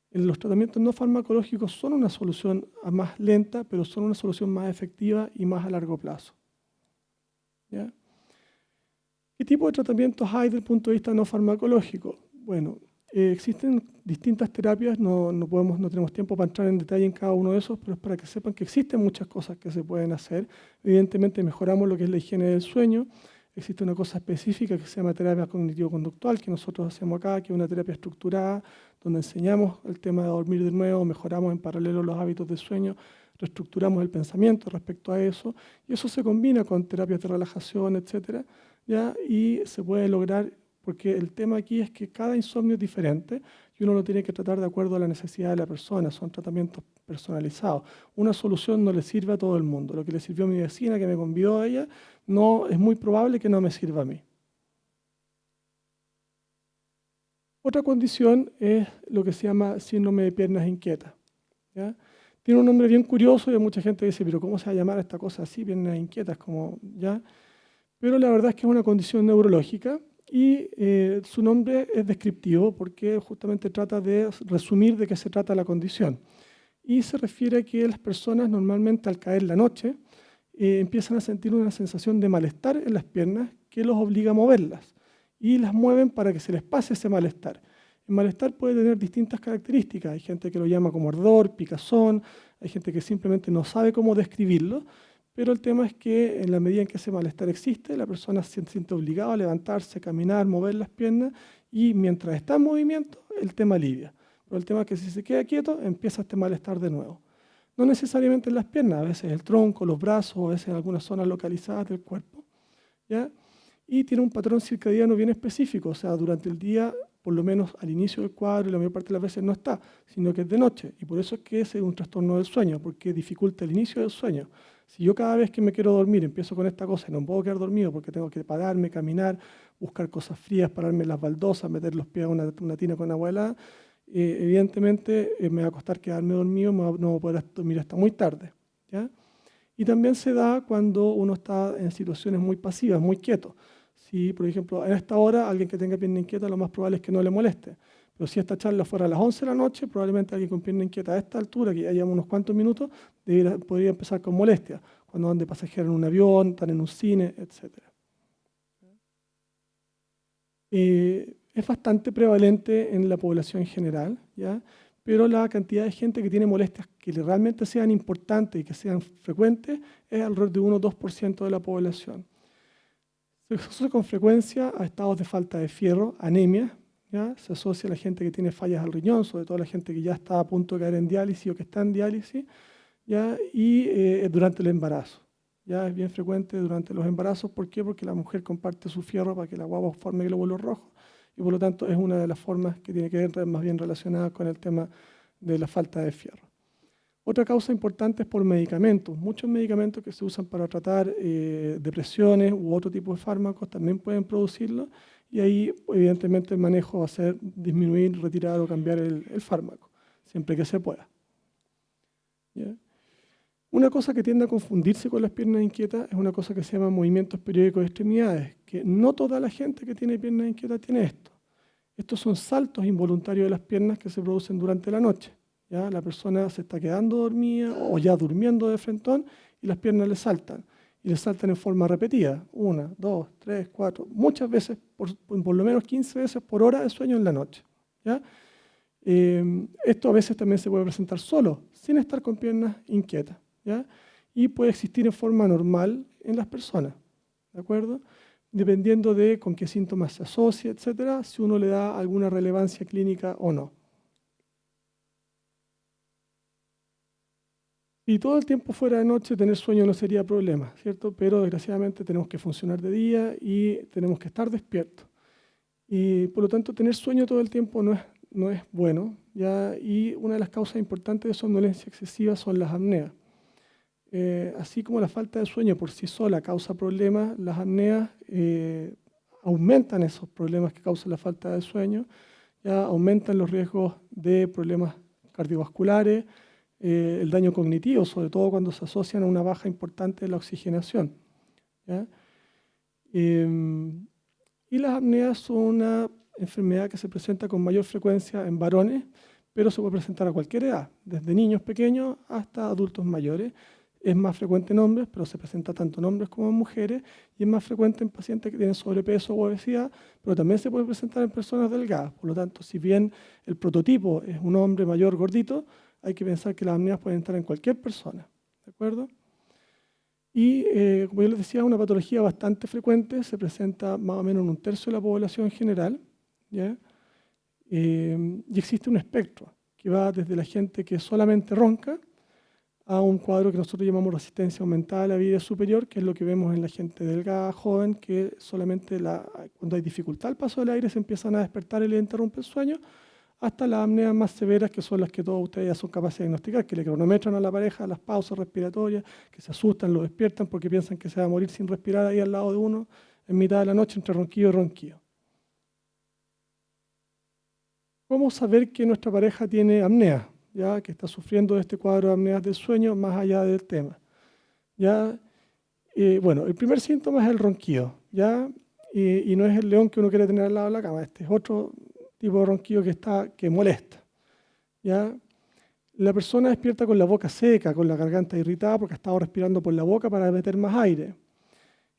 [SPEAKER 1] Los tratamientos no farmacológicos son una solución más lenta, pero son una solución más efectiva y más a largo plazo. ¿Ya? ¿Qué tipo de tratamientos hay desde el punto de vista no farmacológico? Bueno, existen distintas terapias, no tenemos tiempo para entrar en detalle en cada uno de esos, pero es para que sepan que existen muchas cosas que se pueden hacer. Evidentemente mejoramos lo que es la higiene del sueño. Existe una cosa específica que se llama terapia cognitivo-conductual, que nosotros hacemos acá, que es una terapia estructurada, donde enseñamos el tema de dormir de nuevo, mejoramos en paralelo los hábitos de sueño, reestructuramos el pensamiento respecto a eso, y eso se combina con terapias de relajación, etcétera, ¿ya? Y se puede lograr, porque el tema aquí es que cada insomnio es diferente y uno lo tiene que tratar de acuerdo a la necesidad de la persona, son tratamientos personalizados. Una solución no le sirve a todo el mundo. Lo que le sirvió a mi vecina, que me convidó a ella, no, es muy probable que no me sirva a mí. Otra condición es lo que se llama síndrome de piernas inquietas, ¿ya? Tiene un nombre bien curioso y mucha gente dice, pero ¿cómo se va a llamar esta cosa así, piernas inquietas? Como, ¿ya? Pero la verdad es que es una condición neurológica y su nombre es descriptivo porque justamente trata de resumir de qué se trata la condición. Y se refiere a que las personas normalmente al caer la noche empiezan a sentir una sensación de malestar en las piernas que los obliga a moverlas y las mueven para que se les pase ese malestar. El malestar puede tener distintas características. Hay gente que lo llama como ardor, picazón, hay gente que simplemente no sabe cómo describirlo, pero el tema es que en la medida en que ese malestar existe, la persona se siente obligada a levantarse, caminar, mover las piernas y mientras está en movimiento, el tema alivia. Pero el tema es que si se queda quieto, empieza este malestar de nuevo. No necesariamente en las piernas, a veces el tronco, los brazos, o a veces en algunas zonas localizadas del cuerpo, ¿ya? Y tiene un patrón circadiano bien específico, o sea, durante el día, por lo menos al inicio del cuadro, y la mayor parte de las veces no está, sino que es de noche. Y por eso es que ese es un trastorno del sueño, porque dificulta el inicio del sueño. Si yo cada vez que me quiero dormir empiezo con esta cosa y no puedo quedar dormido porque tengo que pararme, caminar, buscar cosas frías, pararme en las baldosas, meter los pies en una tina con agua helada, evidentemente me va a costar quedarme dormido, no voy a poder dormir hasta muy tarde, ¿ya? Y también se da cuando uno está en situaciones muy pasivas, muy quieto. Si, por ejemplo, en esta hora alguien que tenga pierna inquieta, lo más probable es que no le moleste. Pero si esta charla fuera a las 11 de la noche, probablemente alguien con pierna inquieta a esta altura, que ya llevamos unos cuantos minutos, podría empezar con molestia, cuando van de pasajero en un avión, están en un cine, etc. Es bastante prevalente en la población en general, ¿ya? Pero la cantidad de gente que tiene molestias que realmente sean importantes y que sean frecuentes es alrededor de 1 o 2% de la población. Se asocia con frecuencia a estados de falta de fierro, anemia, ¿ya? Se asocia a la gente que tiene fallas al riñón, sobre todo la gente que ya está a punto de caer en diálisis o que está en diálisis, ¿ya? Y durante el embarazo. Ya es bien frecuente durante los embarazos. ¿Por qué? Porque la mujer comparte su fierro para que la guagua forme glóbulos rojos y por lo tanto es una de las formas que tiene que ver más bien relacionada con el tema de la falta de fierro. Otra causa importante es por medicamentos. Muchos medicamentos que se usan para tratar depresiones u otro tipo de fármacos también pueden producirlo y ahí evidentemente el manejo va a ser disminuir, retirar o cambiar el fármaco, siempre que se pueda. ¿Ya? Una cosa que tiende a confundirse con las piernas inquietas es una cosa que se llama movimientos periódicos de extremidades, que no toda la gente que tiene piernas inquietas tiene esto. Estos son saltos involuntarios de las piernas que se producen durante la noche. ¿Ya? La persona se está quedando dormida o ya durmiendo de frentón y las piernas le saltan. Y le saltan en forma repetida, 1, 2, 3, 4, muchas veces, por lo menos 15 veces por hora de sueño en la noche. ¿Ya? Esto a veces también se puede presentar solo, sin estar con piernas inquietas, ¿ya? y puede existir en forma normal en las personas, ¿de acuerdo? Dependiendo de con qué síntomas se asocia, etcétera, si uno le da alguna relevancia clínica o no. Y todo el tiempo fuera de noche tener sueño no sería problema, ¿cierto? Pero desgraciadamente tenemos que funcionar de día y tenemos que estar despiertos. Y por lo tanto tener sueño todo el tiempo no es bueno, ¿ya? Y una de las causas importantes de somnolencia excesiva son las apneas. Así como la falta de sueño por sí sola causa problemas, las apneas aumentan esos problemas que causa la falta de sueño, ya aumentan los riesgos de problemas cardiovasculares, el daño cognitivo, sobre todo cuando se asocian a una baja importante de la oxigenación, ¿ya? Y las apneas son una enfermedad que se presenta con mayor frecuencia en varones, pero se puede presentar a cualquier edad, desde niños pequeños hasta adultos mayores. Es más frecuente en hombres, pero se presenta tanto en hombres como en mujeres, y es más frecuente en pacientes que tienen sobrepeso o obesidad, pero también se puede presentar en personas delgadas. Por lo tanto, si bien el prototipo es un hombre mayor gordito, hay que pensar que las apneas pueden estar en cualquier persona, ¿de acuerdo? Y como yo les decía, es una patología bastante frecuente, se presenta más o menos en un tercio de la población general, ¿ya? Y existe un espectro que va desde la gente que solamente ronca a un cuadro que nosotros llamamos resistencia aumentada a la vida superior, que es lo que vemos en la gente delgada, joven, que solamente cuando hay dificultad al paso del aire se empiezan a despertar y le interrumpe el sueño, hasta las apneas más severas, que son las que todos ustedes ya son capaces de diagnosticar, que le cronometran a la pareja las pausas respiratorias, que se asustan, lo despiertan porque piensan que se va a morir sin respirar ahí al lado de uno en mitad de la noche entre ronquido y ronquido. ¿Cómo saber que nuestra pareja tiene apnea? ¿Ya? Que está sufriendo de este cuadro de apneas del sueño más allá del tema. ¿Ya? Bueno, el primer síntoma es el ronquido, ¿ya? Y no es el león que uno quiere tener al lado de la cama, este es otro tipo de ronquido que molesta, ¿ya? La persona despierta con la boca seca, con la garganta irritada porque ha estado respirando por la boca para meter más aire.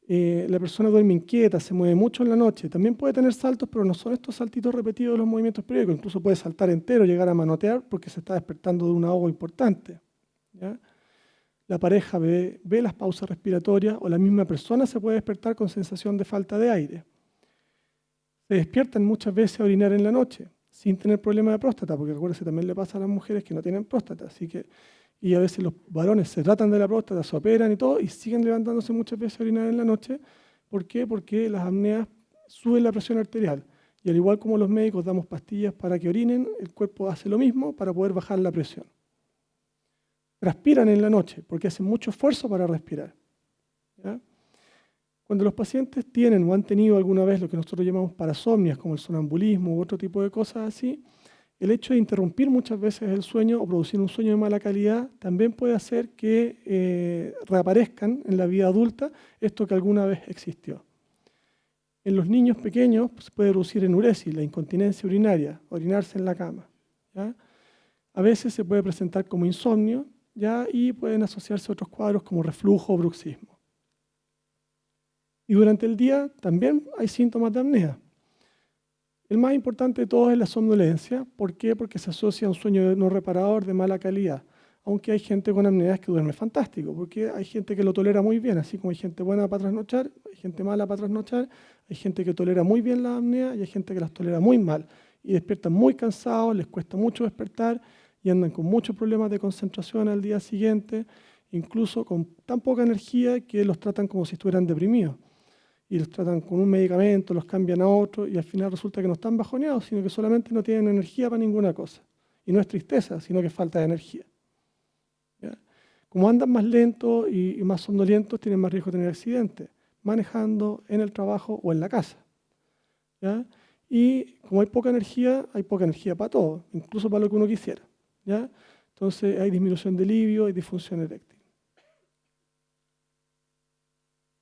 [SPEAKER 1] La persona duerme inquieta, se mueve mucho en la noche. También puede tener saltos, pero no son estos saltitos repetidos de los movimientos periódicos. Incluso puede saltar entero, llegar a manotear porque se está despertando de un ahogo importante, ¿ya? La pareja ve las pausas respiratorias o la misma persona se puede despertar con sensación de falta de aire. Se despiertan muchas veces a orinar en la noche sin tener problema de próstata, porque recuérdense, también le pasa a las mujeres que no tienen próstata, y a veces los varones se tratan de la próstata, se operan y todo, y siguen levantándose muchas veces a orinar en la noche. ¿Por qué? Porque las apneas suben la presión arterial, y al igual como los médicos damos pastillas para que orinen, el cuerpo hace lo mismo para poder bajar la presión. Transpiran en la noche, porque hacen mucho esfuerzo para respirar, ¿ya? Cuando los pacientes tienen o han tenido alguna vez lo que nosotros llamamos parasomnias, como el sonambulismo u otro tipo de cosas así, el hecho de interrumpir muchas veces el sueño o producir un sueño de mala calidad también puede hacer que reaparezcan en la vida adulta esto que alguna vez existió. En los niños pequeños se puede producir enuresis, la incontinencia urinaria, orinarse en la cama, ¿ya? A veces se puede presentar como insomnio, ¿ya? Y pueden asociarse a otros cuadros como reflujo o bruxismo. Y durante el día también hay síntomas de apnea. El más importante de todos es la somnolencia. ¿Por qué? Porque se asocia a un sueño no reparador de mala calidad. Aunque hay gente con apneas que duerme fantástico, porque hay gente que lo tolera muy bien, así como hay gente buena para trasnochar, hay gente mala para trasnochar, hay gente que tolera muy bien la apnea y hay gente que las tolera muy mal. Y despiertan muy cansados, les cuesta mucho despertar y andan con muchos problemas de concentración al día siguiente, incluso con tan poca energía que los tratan como si estuvieran deprimidos. Y los tratan con un medicamento, los cambian a otro y al final resulta que no están bajoneados, sino que solamente no tienen energía para ninguna cosa. Y no es tristeza, sino que es falta de energía, ¿ya? Como andan más lentos y más somnolientos, tienen más riesgo de tener accidentes, manejando, en el trabajo o en la casa, ¿ya? Y como hay poca energía para todo, incluso para lo que uno quisiera, ¿ya? Entonces hay disminución de livio y disfunción eréctil.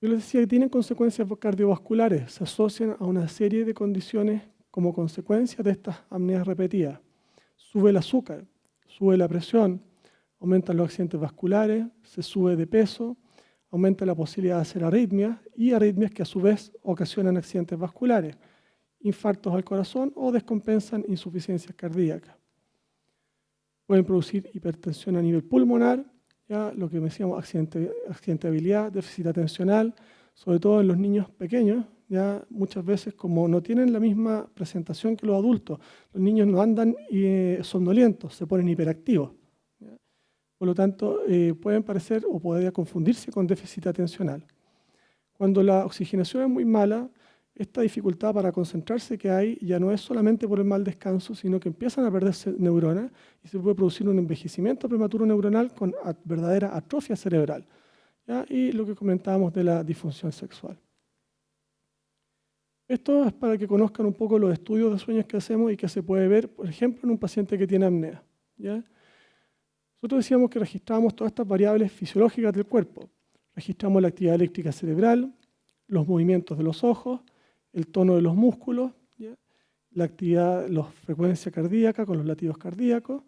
[SPEAKER 1] Yo les decía que tienen consecuencias cardiovasculares, se asocian a una serie de condiciones como consecuencia de estas apneas repetidas. Sube el azúcar, sube la presión, aumentan los accidentes vasculares, se sube de peso, aumenta la posibilidad de hacer arritmias y arritmias que a su vez ocasionan accidentes vasculares, infartos al corazón o descompensan insuficiencias cardíacas. Pueden producir hipertensión a nivel pulmonar, ya lo que decíamos, accidentabilidad, déficit atencional, sobre todo en los niños pequeños, ya muchas veces como no tienen la misma presentación que los adultos, los niños no andan somnolientos, se ponen hiperactivos. ¿Ya? Por lo tanto, pueden parecer o podría confundirse con déficit atencional. Cuando la oxigenación es muy mala, esta dificultad para concentrarse que hay ya no es solamente por el mal descanso, sino que empiezan a perderse neuronas y se puede producir un envejecimiento prematuro neuronal con verdadera atrofia cerebral. ¿Ya? Y lo que comentábamos de la disfunción sexual. Esto es para que conozcan un poco los estudios de sueños que hacemos y que se puede ver, por ejemplo, en un paciente que tiene apnea. ¿Ya? Nosotros decíamos que registramos todas estas variables fisiológicas del cuerpo. Registramos la actividad eléctrica cerebral, los movimientos de los ojos, el tono de los músculos, ¿ya? La actividad, la frecuencia cardíaca con los latidos cardíacos,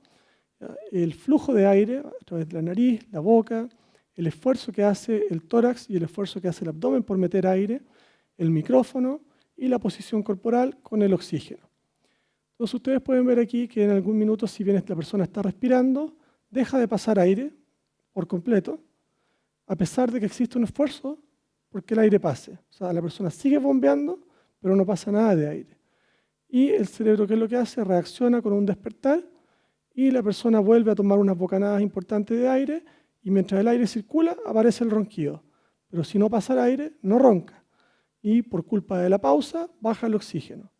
[SPEAKER 1] ¿ya? El flujo de aire a través de la nariz, la boca, el esfuerzo que hace el tórax y el esfuerzo que hace el abdomen por meter aire, el micrófono y la posición corporal con el oxígeno. Entonces ustedes pueden ver aquí que en algún minuto, si bien esta persona está respirando, deja de pasar aire por completo, a pesar de que existe un esfuerzo porque el aire pase. O sea, la persona sigue bombeando, pero no pasa nada de aire. Y el cerebro, ¿qué es lo que hace? Reacciona con un despertar y la persona vuelve a tomar unas bocanadas importantes de aire y mientras el aire circula aparece el ronquido. Pero si no pasa el aire, no ronca. Y por culpa de la pausa, baja el oxígeno.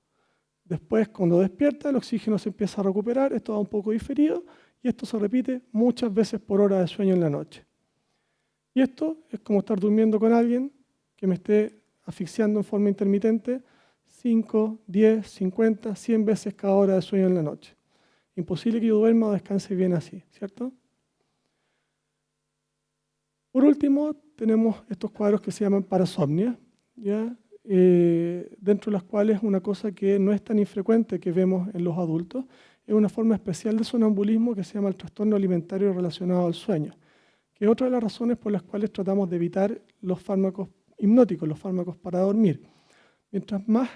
[SPEAKER 1] Después, cuando despierta, el oxígeno se empieza a recuperar, esto va un poco diferido y esto se repite muchas veces por hora de sueño en la noche. Y esto es como estar durmiendo con alguien que me esté asfixiando en forma intermitente 5, 10, 50, 100 veces cada hora de sueño en la noche. Imposible que yo duerma o descanse bien así, ¿cierto? Por último, tenemos estos cuadros que se llaman parasomnia, ¿ya? Dentro de las cuales una cosa que no es tan infrecuente que vemos en los adultos es una forma especial de sonambulismo que se llama el trastorno alimentario relacionado al sueño, que es otra de las razones por las cuales tratamos de evitar los fármacos hipnóticos, los fármacos para dormir. Mientras más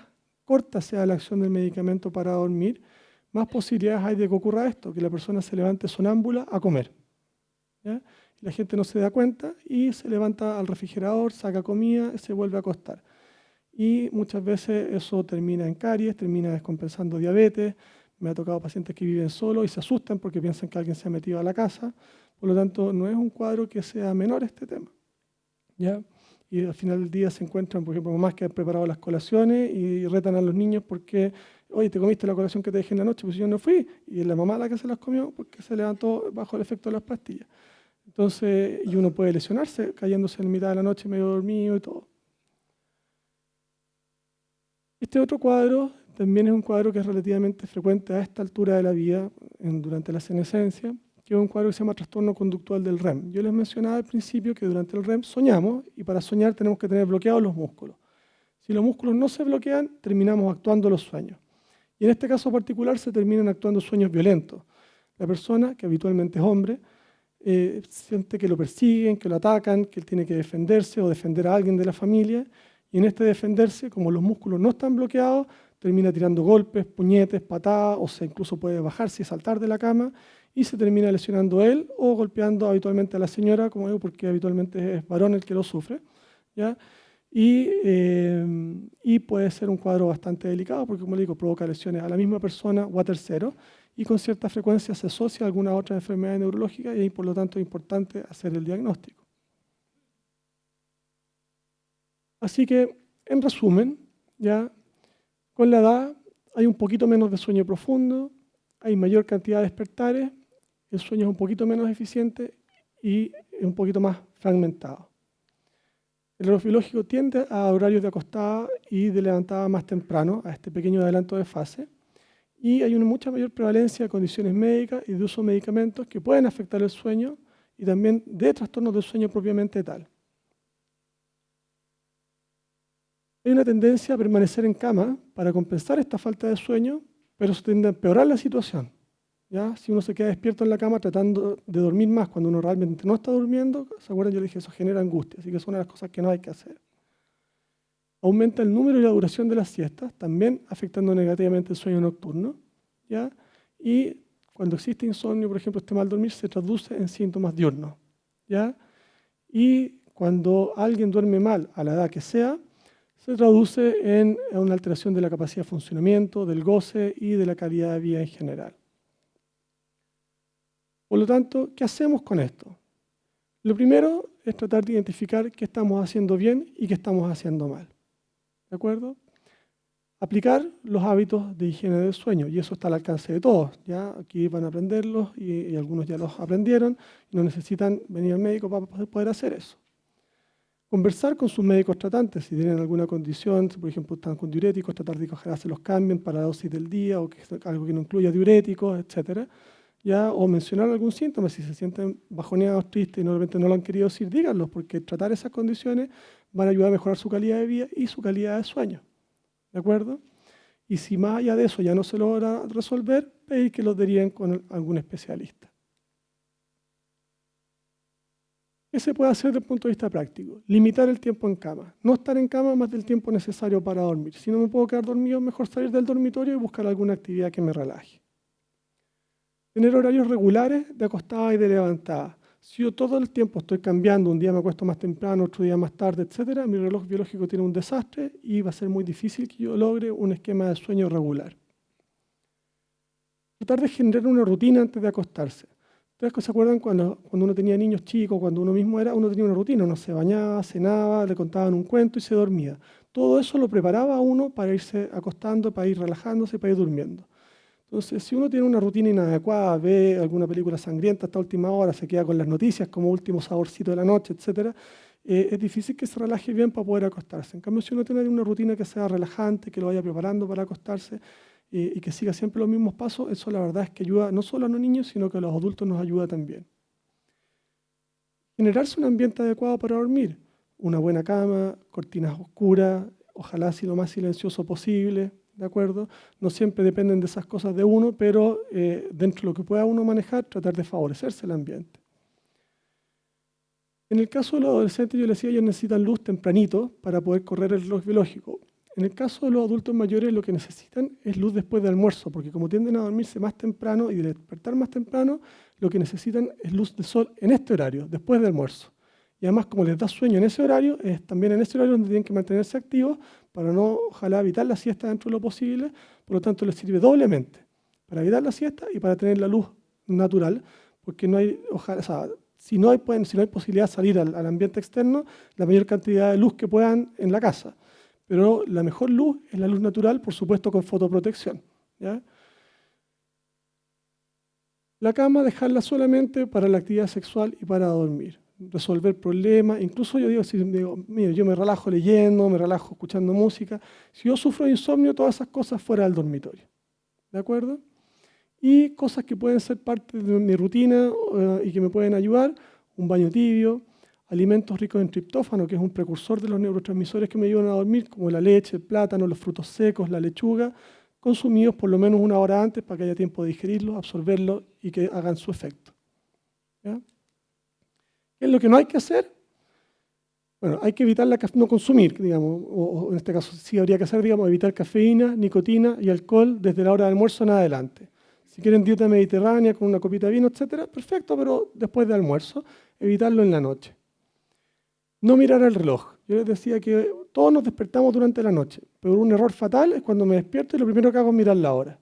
[SPEAKER 1] corta sea la acción del medicamento para dormir, más posibilidades hay de que ocurra esto, que la persona se levante sonámbula a comer. ¿Ya? Y la gente no se da cuenta y se levanta al refrigerador, saca comida y se vuelve a acostar. Y muchas veces eso termina en caries, termina descompensando diabetes. Me ha tocado pacientes que viven solos y se asustan porque piensan que alguien se ha metido a la casa. Por lo tanto, no es un cuadro que sea menor este tema. ¿Ya? Y al final del día se encuentran, por ejemplo, mamás que han preparado las colaciones y retan a los niños porque, oye, te comiste la colación que te dejé en la noche, pues yo no fui. Y es la mamá la que se las comió porque se levantó bajo el efecto de las pastillas. Entonces, y uno puede lesionarse cayéndose en mitad de la noche medio dormido y todo. Este otro cuadro también es un cuadro que es relativamente frecuente a esta altura de la vida, durante la senescencia, que es un cuadro que se llama trastorno conductual del REM. Yo les mencionaba al principio que durante el REM soñamos y para soñar tenemos que tener bloqueados los músculos. Si los músculos no se bloquean, terminamos actuando los sueños. Y en este caso particular se terminan actuando sueños violentos. La persona, que habitualmente es hombre, siente que lo persiguen, que lo atacan, que él tiene que defenderse o defender a alguien de la familia. Y en este defenderse, como los músculos no están bloqueados, termina tirando golpes, puñetes, patadas, o sea, incluso puede bajarse y saltar de la cama, y se termina lesionando él o golpeando habitualmente a la señora, como digo, porque habitualmente es varón el que lo sufre, ¿ya? Y puede ser un cuadro bastante delicado, porque como le digo, provoca lesiones a la misma persona o a terceros, y con cierta frecuencia se asocia a alguna otra enfermedad neurológica, y por lo tanto es importante hacer el diagnóstico. Así que, en resumen, ya con la edad hay un poquito menos de sueño profundo, hay mayor cantidad de despertares, el sueño es un poquito menos eficiente y es un poquito más fragmentado. El reloj biológico tiende a horarios de acostada y de levantada más temprano, a este pequeño adelanto de fase, y hay una mucha mayor prevalencia de condiciones médicas y de uso de medicamentos que pueden afectar el sueño y también de trastornos del sueño propiamente tal. Hay una tendencia a permanecer en cama para compensar esta falta de sueño, pero se tiende a empeorar la situación. ¿Ya? Si uno se queda despierto en la cama tratando de dormir más cuando uno realmente no está durmiendo, ¿se acuerdan? Yo dije, eso genera angustia, así que es una de las cosas que no hay que hacer. Aumenta el número y la duración de las siestas, también afectando negativamente el sueño nocturno. ¿Ya? Y cuando existe insomnio, por ejemplo, este mal dormir se traduce en síntomas diurnos. ¿ya? Y cuando alguien duerme mal, a la edad que sea, se traduce en una alteración de la capacidad de funcionamiento, del goce y de la calidad de vida en general. Por lo tanto, ¿qué hacemos con esto? Lo primero es tratar de identificar qué estamos haciendo bien y qué estamos haciendo mal. ¿De acuerdo? Aplicar los hábitos de higiene del sueño, y eso está al alcance de todos. ¿Ya? Aquí van a aprenderlos y algunos ya los aprendieron y no necesitan venir al médico para poder hacer eso. Conversar con sus médicos tratantes si tienen alguna condición, si por ejemplo están con diuréticos, tratar de que ojalá se los cambien para la dosis del día o que algo que no incluya diuréticos, etcétera. ¿Ya? O mencionar algún síntoma, si se sienten bajoneados, tristes y normalmente no lo han querido decir, díganlo, porque tratar esas condiciones van a ayudar a mejorar su calidad de vida y su calidad de sueño. ¿De acuerdo? Y si más allá de eso ya no se logra resolver, pedir que los deriven con algún especialista. ¿Qué se puede hacer desde el punto de vista práctico? Limitar el tiempo en cama. No estar en cama más del tiempo necesario para dormir. Si no me puedo quedar dormido, mejor salir del dormitorio y buscar alguna actividad que me relaje. Tener horarios regulares de acostada y de levantada. Si yo todo el tiempo estoy cambiando, un día me acuesto más temprano, otro día más tarde, etcétera, mi reloj biológico tiene un desastre y va a ser muy difícil que yo logre un esquema de sueño regular. Tratar de generar una rutina antes de acostarse. ¿Ustedes se acuerdan cuando uno tenía niños chicos, cuando uno mismo era, uno tenía una rutina, uno se bañaba, cenaba, le contaban un cuento y se dormía? Todo eso lo preparaba a uno para irse acostando, para ir relajándose, para ir durmiendo. Entonces, si uno tiene una rutina inadecuada, ve alguna película sangrienta hasta última hora, se queda con las noticias como último saborcito de la noche, etc., es difícil que se relaje bien para poder acostarse. En cambio, si uno tiene una rutina que sea relajante, que lo vaya preparando para acostarse y que siga siempre los mismos pasos, eso la verdad es que ayuda no solo a los niños, sino que a los adultos nos ayuda también. Generarse un ambiente adecuado para dormir. Una buena cama, cortinas oscuras, ojalá así lo más silencioso posible, ¿de acuerdo? No siempre dependen de esas cosas de uno, pero dentro de lo que pueda uno manejar, tratar de favorecerse el ambiente. En el caso de los adolescentes, yo les decía, ellos necesitan luz tempranito para poder correr el reloj biológico. En el caso de los adultos mayores, lo que necesitan es luz después del almuerzo, porque como tienden a dormirse más temprano y de despertar más temprano, lo que necesitan es luz de sol en este horario, después del almuerzo. Y además, como les da sueño en ese horario, es también en ese horario donde tienen que mantenerse activos para no, ojalá, evitar la siesta dentro de lo posible. Por lo tanto, les sirve doblemente para evitar la siesta y para tener la luz natural, porque no hay, ojalá, o sea, si no hay posibilidad de salir al ambiente externo, la mayor cantidad de luz que puedan en la casa. Pero la mejor luz es la luz natural, por supuesto con fotoprotección, ¿ya? La cama, dejarla solamente para la actividad sexual y para dormir. Resolver problemas, incluso yo digo, mire, yo me relajo leyendo, me relajo escuchando música. Si yo sufro de insomnio, todas esas cosas fuera del dormitorio, ¿de acuerdo? Y cosas que pueden ser parte de mi rutina y que me pueden ayudar, un baño tibio, alimentos ricos en triptófano, que es un precursor de los neurotransmisores que me ayudan a dormir, como la leche, el plátano, los frutos secos, la lechuga, consumidos por lo menos una hora antes para que haya tiempo de digerirlos, absorberlos y que hagan su efecto. ¿Ya? ¿Qué es lo que no hay que hacer? Bueno, hay que evitar no consumir, digamos, o en este caso sí habría que hacer, digamos, evitar cafeína, nicotina y alcohol desde la hora de almuerzo en adelante. Si quieren dieta mediterránea con una copita de vino, etcétera, perfecto, pero después de almuerzo, evitarlo en la noche. No mirar el reloj. Yo les decía que todos nos despertamos durante la noche, pero un error fatal es cuando me despierto y lo primero que hago es mirar la hora,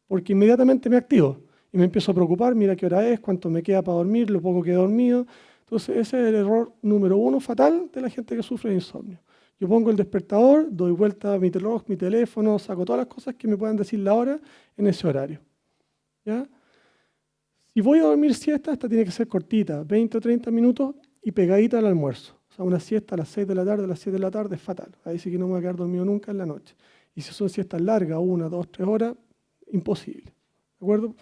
[SPEAKER 1] porque inmediatamente me activo y me empiezo a preocupar, mira qué hora es, cuánto me queda para dormir, lo poco que he dormido. Entonces ese es el error número uno fatal de la gente que sufre de insomnio. Yo pongo el despertador, doy vuelta a mi reloj, mi teléfono, saco todas las cosas que me puedan decir la hora en ese horario. ¿Ya? Si voy a dormir siesta, esta tiene que ser cortita, 20 o 30 minutos y pegadita al almuerzo. O sea, una siesta a las 6 de la tarde, a las 7 de la tarde es fatal. Ahí sí que no me voy a quedar dormido nunca en la noche. Y si son siestas largas, 1, 2, 3 horas, imposible. ¿De acuerdo?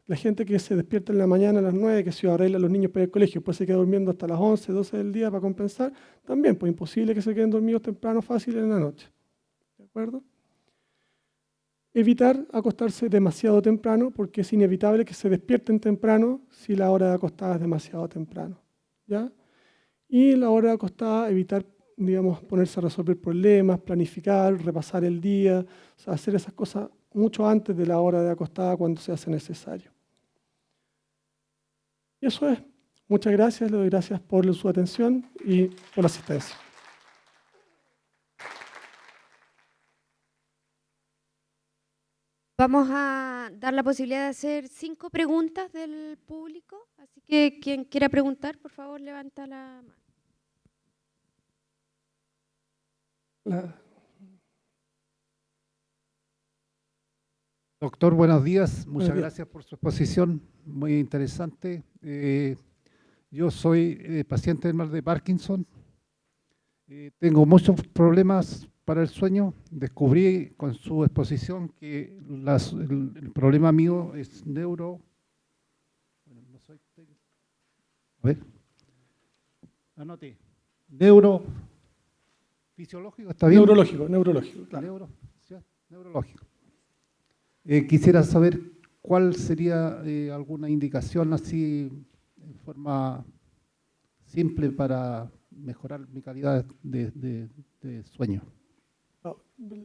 [SPEAKER 1] La gente que se despierta en la mañana a las 9, que se arregla a los niños para ir al colegio, después se queda durmiendo hasta las 11, 12 del día para compensar, también, pues imposible que se queden dormidos temprano, fácil en la noche. ¿De acuerdo? Evitar acostarse demasiado temprano, porque es inevitable que se despierten temprano si la hora de acostada es demasiado temprano. ¿Ya? Y la hora de acostada, evitar, digamos, ponerse a resolver problemas, planificar, repasar el día, o sea, hacer esas cosas mucho antes de la hora de acostada cuando se hace necesario. Y eso es. Muchas gracias, le doy gracias por su atención y por la asistencia.
[SPEAKER 2] Vamos a dar la posibilidad de hacer 5 preguntas del público, así que quien quiera preguntar, por favor, levanta la mano.
[SPEAKER 3] Doctor, buenos días. Muchas
[SPEAKER 1] Buenos días.
[SPEAKER 3] gracias por su exposición, muy interesante. Yo soy paciente del mal de Parkinson. Tengo muchos problemas para el sueño. Descubrí con su exposición que el problema mío es neuro... Bueno, no soy técnico. A ver. Anote. Neurofisiológico, ¿está bien?
[SPEAKER 1] Neurológico, claro.
[SPEAKER 3] Neurológico. Quisiera saber cuál sería alguna indicación así en forma simple para mejorar mi calidad de sueño.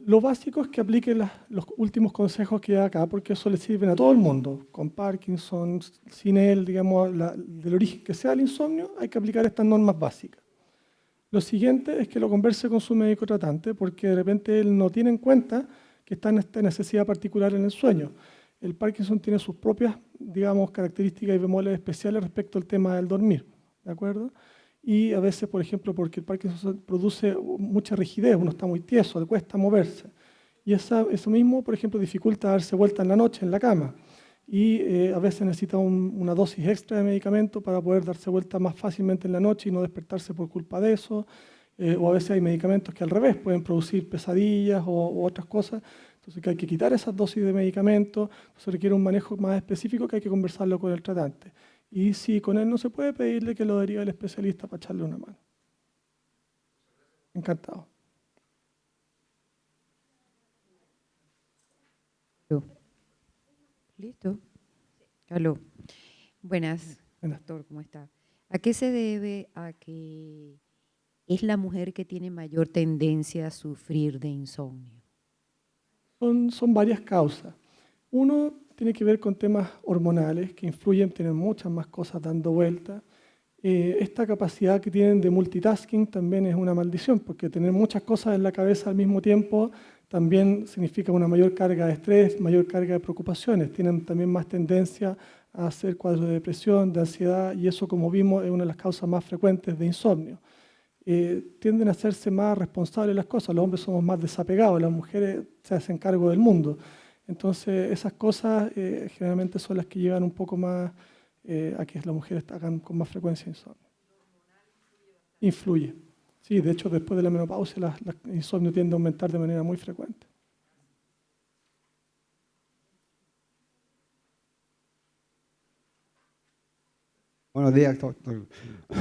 [SPEAKER 1] Lo básico es que aplique los últimos consejos que da acá, porque eso le sirven a todo el mundo. Con Parkinson, sin él, digamos, del origen que sea el insomnio, hay que aplicar estas normas básicas. Lo siguiente es que lo converse con su médico tratante, porque de repente él no tiene en cuenta que está en esta necesidad particular en el sueño. El Parkinson tiene sus propias, digamos, características y bemoles especiales respecto al tema del dormir, ¿de acuerdo? Y a veces, por ejemplo, porque el Parkinson produce mucha rigidez, uno está muy tieso, le cuesta moverse. Y eso mismo, por ejemplo, dificulta darse vuelta en la noche en la cama. Y a veces necesita una dosis extra de medicamento para poder darse vuelta más fácilmente en la noche y no despertarse por culpa de eso. O a veces hay medicamentos que al revés pueden producir pesadillas o otras cosas. Entonces que hay que quitar esas dosis de medicamentos. Eso requiere un manejo más específico que hay que conversarlo con el tratante. Y si con él no se puede, pedirle que lo derive al especialista para echarle una mano. Encantado.
[SPEAKER 2] ¿Listo? Aló. Buenas, doctor, ¿cómo está? ¿A qué se debe a que es la mujer que tiene mayor tendencia a sufrir de insomnio?
[SPEAKER 1] Son varias causas. Uno tiene que ver con temas hormonales que influyen, tienen muchas más cosas dando vuelta. Esta capacidad que tienen de multitasking también es una maldición, porque tener muchas cosas en la cabeza al mismo tiempo también significa una mayor carga de estrés, mayor carga de preocupaciones. Tienen también más tendencia a hacer cuadros de depresión, de ansiedad, y eso, como vimos, es una de las causas más frecuentes de insomnio. Tienden a hacerse más responsables de las cosas. Los hombres somos más desapegados, las mujeres se hacen cargo del mundo. Entonces, esas cosas generalmente son las que llevan un poco más a que las mujeres hagan con más frecuencia insomnio. Influye. Sí, de hecho, después de la menopausia, el insomnio tiende a aumentar de manera muy frecuente.
[SPEAKER 4] Buenos días, doctor.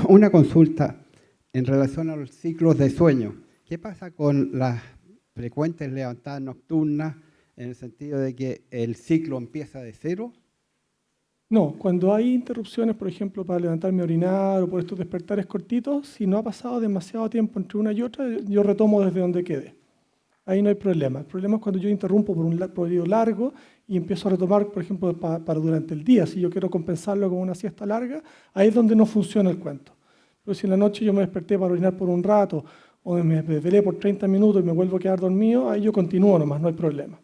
[SPEAKER 4] Una consulta en relación a los ciclos de sueño. ¿Qué pasa con las frecuentes levantadas nocturnas en el sentido de que el ciclo empieza de cero?
[SPEAKER 1] No, cuando hay interrupciones, por ejemplo, para levantarme a orinar o por estos despertares cortitos, si no ha pasado demasiado tiempo entre una y otra, yo retomo desde donde quedé. Ahí no hay problema. El problema es cuando yo interrumpo por un periodo largo y empiezo a retomar, por ejemplo, para durante el día. Si yo quiero compensarlo con una siesta larga, ahí es donde no funciona el cuento. Pero si en la noche yo me desperté para orinar por un rato o me desvelé por 30 minutos y me vuelvo a quedar dormido, ahí yo continúo nomás, no hay problema.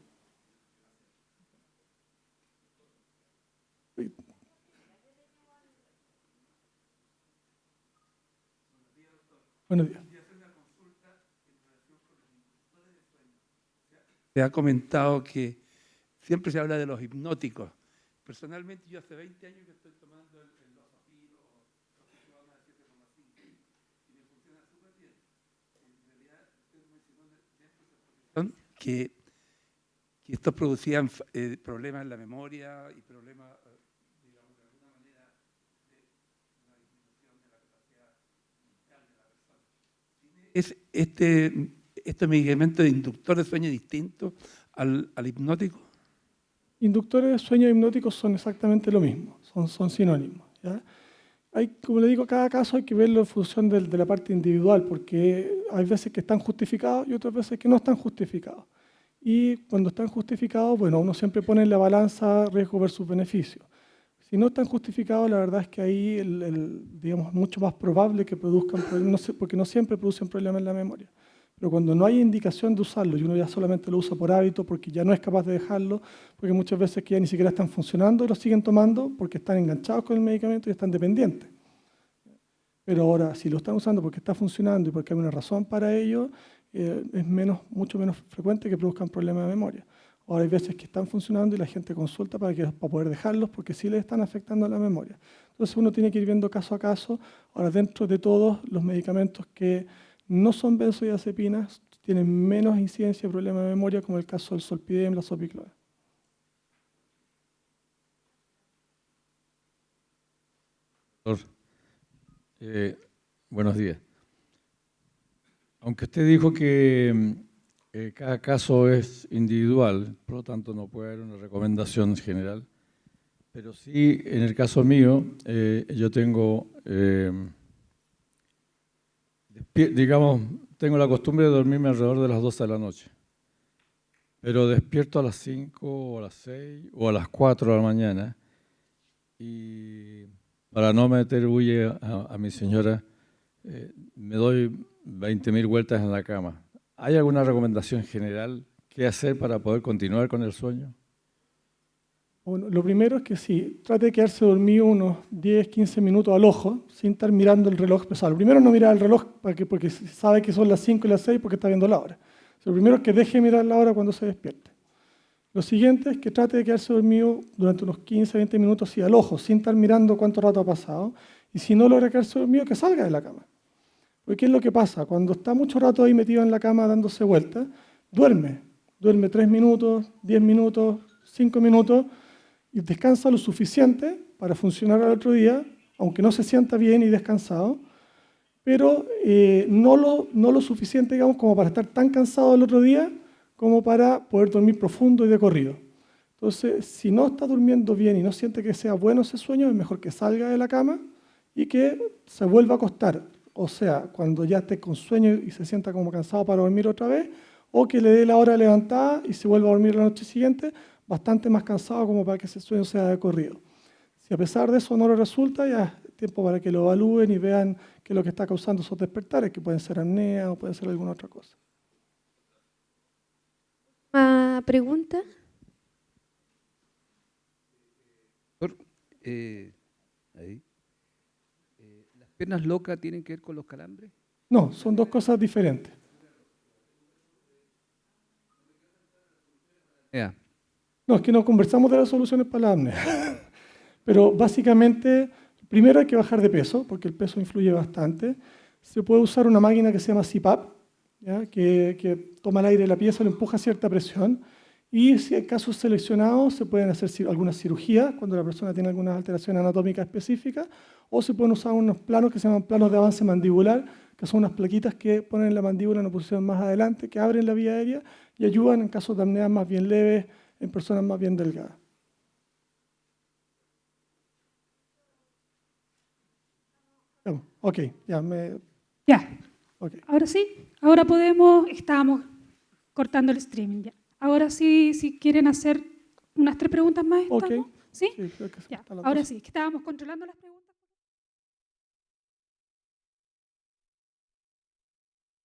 [SPEAKER 1] Buenos días.
[SPEAKER 5] Se ha comentado que siempre se habla de los hipnóticos. Personalmente, yo hace 20 años que estoy tomando el Losafil o Roxicodona de 7,5 y me funciona súper bien. En realidad, usted mencionó dentro que estos producían problemas en la memoria y problemas, digamos, de alguna manera, de una disminución de la capacidad mental de la persona. ¿Es este medicamento de inductor de sueño distinto al hipnótico?
[SPEAKER 1] Inductores de sueño e hipnóticos son exactamente lo mismo, son sinónimos, ¿ya? Como le digo, cada caso hay que verlo en función de la parte individual, porque hay veces que están justificados y otras veces que no están justificados. Y cuando están justificados, bueno, uno siempre pone en la balanza riesgo versus beneficio. Si no están justificados, la verdad es que ahí, digamos, es mucho más probable que produzcan problemas, porque no siempre producen problemas en la memoria. Pero cuando no hay indicación de usarlo y uno ya solamente lo usa por hábito, porque ya no es capaz de dejarlo, porque muchas veces que ya ni siquiera están funcionando y lo siguen tomando porque están enganchados con el medicamento y están dependientes. Pero ahora, si lo están usando porque está funcionando y porque hay una razón para ello, es mucho menos frecuente que produzcan problemas de memoria. Ahora hay veces que están funcionando y la gente consulta para poder dejarlos porque sí les están afectando a la memoria. Entonces uno tiene que ir viendo caso a caso. Ahora, dentro de todos los medicamentos que no son benzodiazepinas, tienen menos incidencia de problemas de memoria, como el caso del Zolpidem, la Zopiclona.
[SPEAKER 6] Buenos días. Aunque usted dijo que cada caso es individual, por lo tanto no puede haber una recomendación general, pero sí, en el caso mío, yo tengo, digamos, tengo la costumbre de dormirme alrededor de las 12 de la noche, pero despierto a las 5 o a las 6 o a las 4 de la mañana y para no meter bulle a mi señora, me doy 20.000 vueltas en la cama. ¿Hay alguna recomendación general? ¿Qué hacer para poder continuar con el sueño?
[SPEAKER 1] Bueno, lo primero es que sí, trate de quedarse dormido unos 10, 15 minutos al ojo, sin estar mirando el reloj pesado. Lo primero es no mirar el reloj porque sabe que son las 5 y las 6 porque está viendo la hora. Lo primero es que deje de mirar la hora cuando se despierte. Lo siguiente es que trate de quedarse dormido durante unos 15, 20 minutos así al ojo, sin estar mirando cuánto rato ha pasado. Y si no logra quedarse dormido, que salga de la cama. Porque ¿qué es lo que pasa? Cuando está mucho rato ahí metido en la cama dándose vueltas, duerme. Duerme 3 minutos, 10 minutos, 5 minutos y descansa lo suficiente para funcionar al otro día, aunque no se sienta bien y descansado, pero no lo suficiente, digamos, como para estar tan cansado el otro día como para poder dormir profundo y de corrido. Entonces, si no está durmiendo bien y no siente que sea bueno ese sueño, es mejor que salga de la cama y que se vuelva a acostar. O sea, cuando ya esté con sueño y se sienta como cansado para dormir otra vez, o que le dé la hora levantada y se vuelva a dormir la noche siguiente, bastante más cansado como para que ese sueño sea de corrido. Si a pesar de eso no le resulta, ya es tiempo para que lo evalúen y vean qué es lo que está causando esos despertares, que pueden ser apnea o pueden ser alguna otra cosa.
[SPEAKER 2] ¿Pregunta?
[SPEAKER 7] Doctor, ¿las piernas locas tienen que ver con los calambres?
[SPEAKER 1] No, son dos cosas diferentes.
[SPEAKER 7] Yeah.
[SPEAKER 1] No, es que no conversamos de las soluciones para la apnea. Pero básicamente, primero hay que bajar de peso, porque el peso influye bastante. Se puede usar una máquina que se llama CPAP, ¿ya? Que toma el aire de la pieza, lo empuja a cierta presión. Y si hay casos seleccionados, se pueden hacer algunas cirugías cuando la persona tiene algunas alteraciones anatómicas específicas, o se pueden usar unos planos que se llaman planos de avance mandibular, que son unas plaquitas que ponen la mandíbula en una posición más adelante, que abren la vía aérea y ayudan en casos de apneas más bien leves, en personas más bien delgadas. Ok, ya me...
[SPEAKER 8] Ya,
[SPEAKER 1] Okay.
[SPEAKER 8] ahora sí, ahora podemos, estábamos cortando el streaming ya. Ahora sí, si quieren hacer unas 3 preguntas más, ¿estamos?
[SPEAKER 1] Ok.
[SPEAKER 8] ¿Sí?
[SPEAKER 1] Sí, creo que
[SPEAKER 8] Ya,
[SPEAKER 1] está la
[SPEAKER 8] ahora
[SPEAKER 1] cosa.
[SPEAKER 8] sí, que estábamos controlando las preguntas.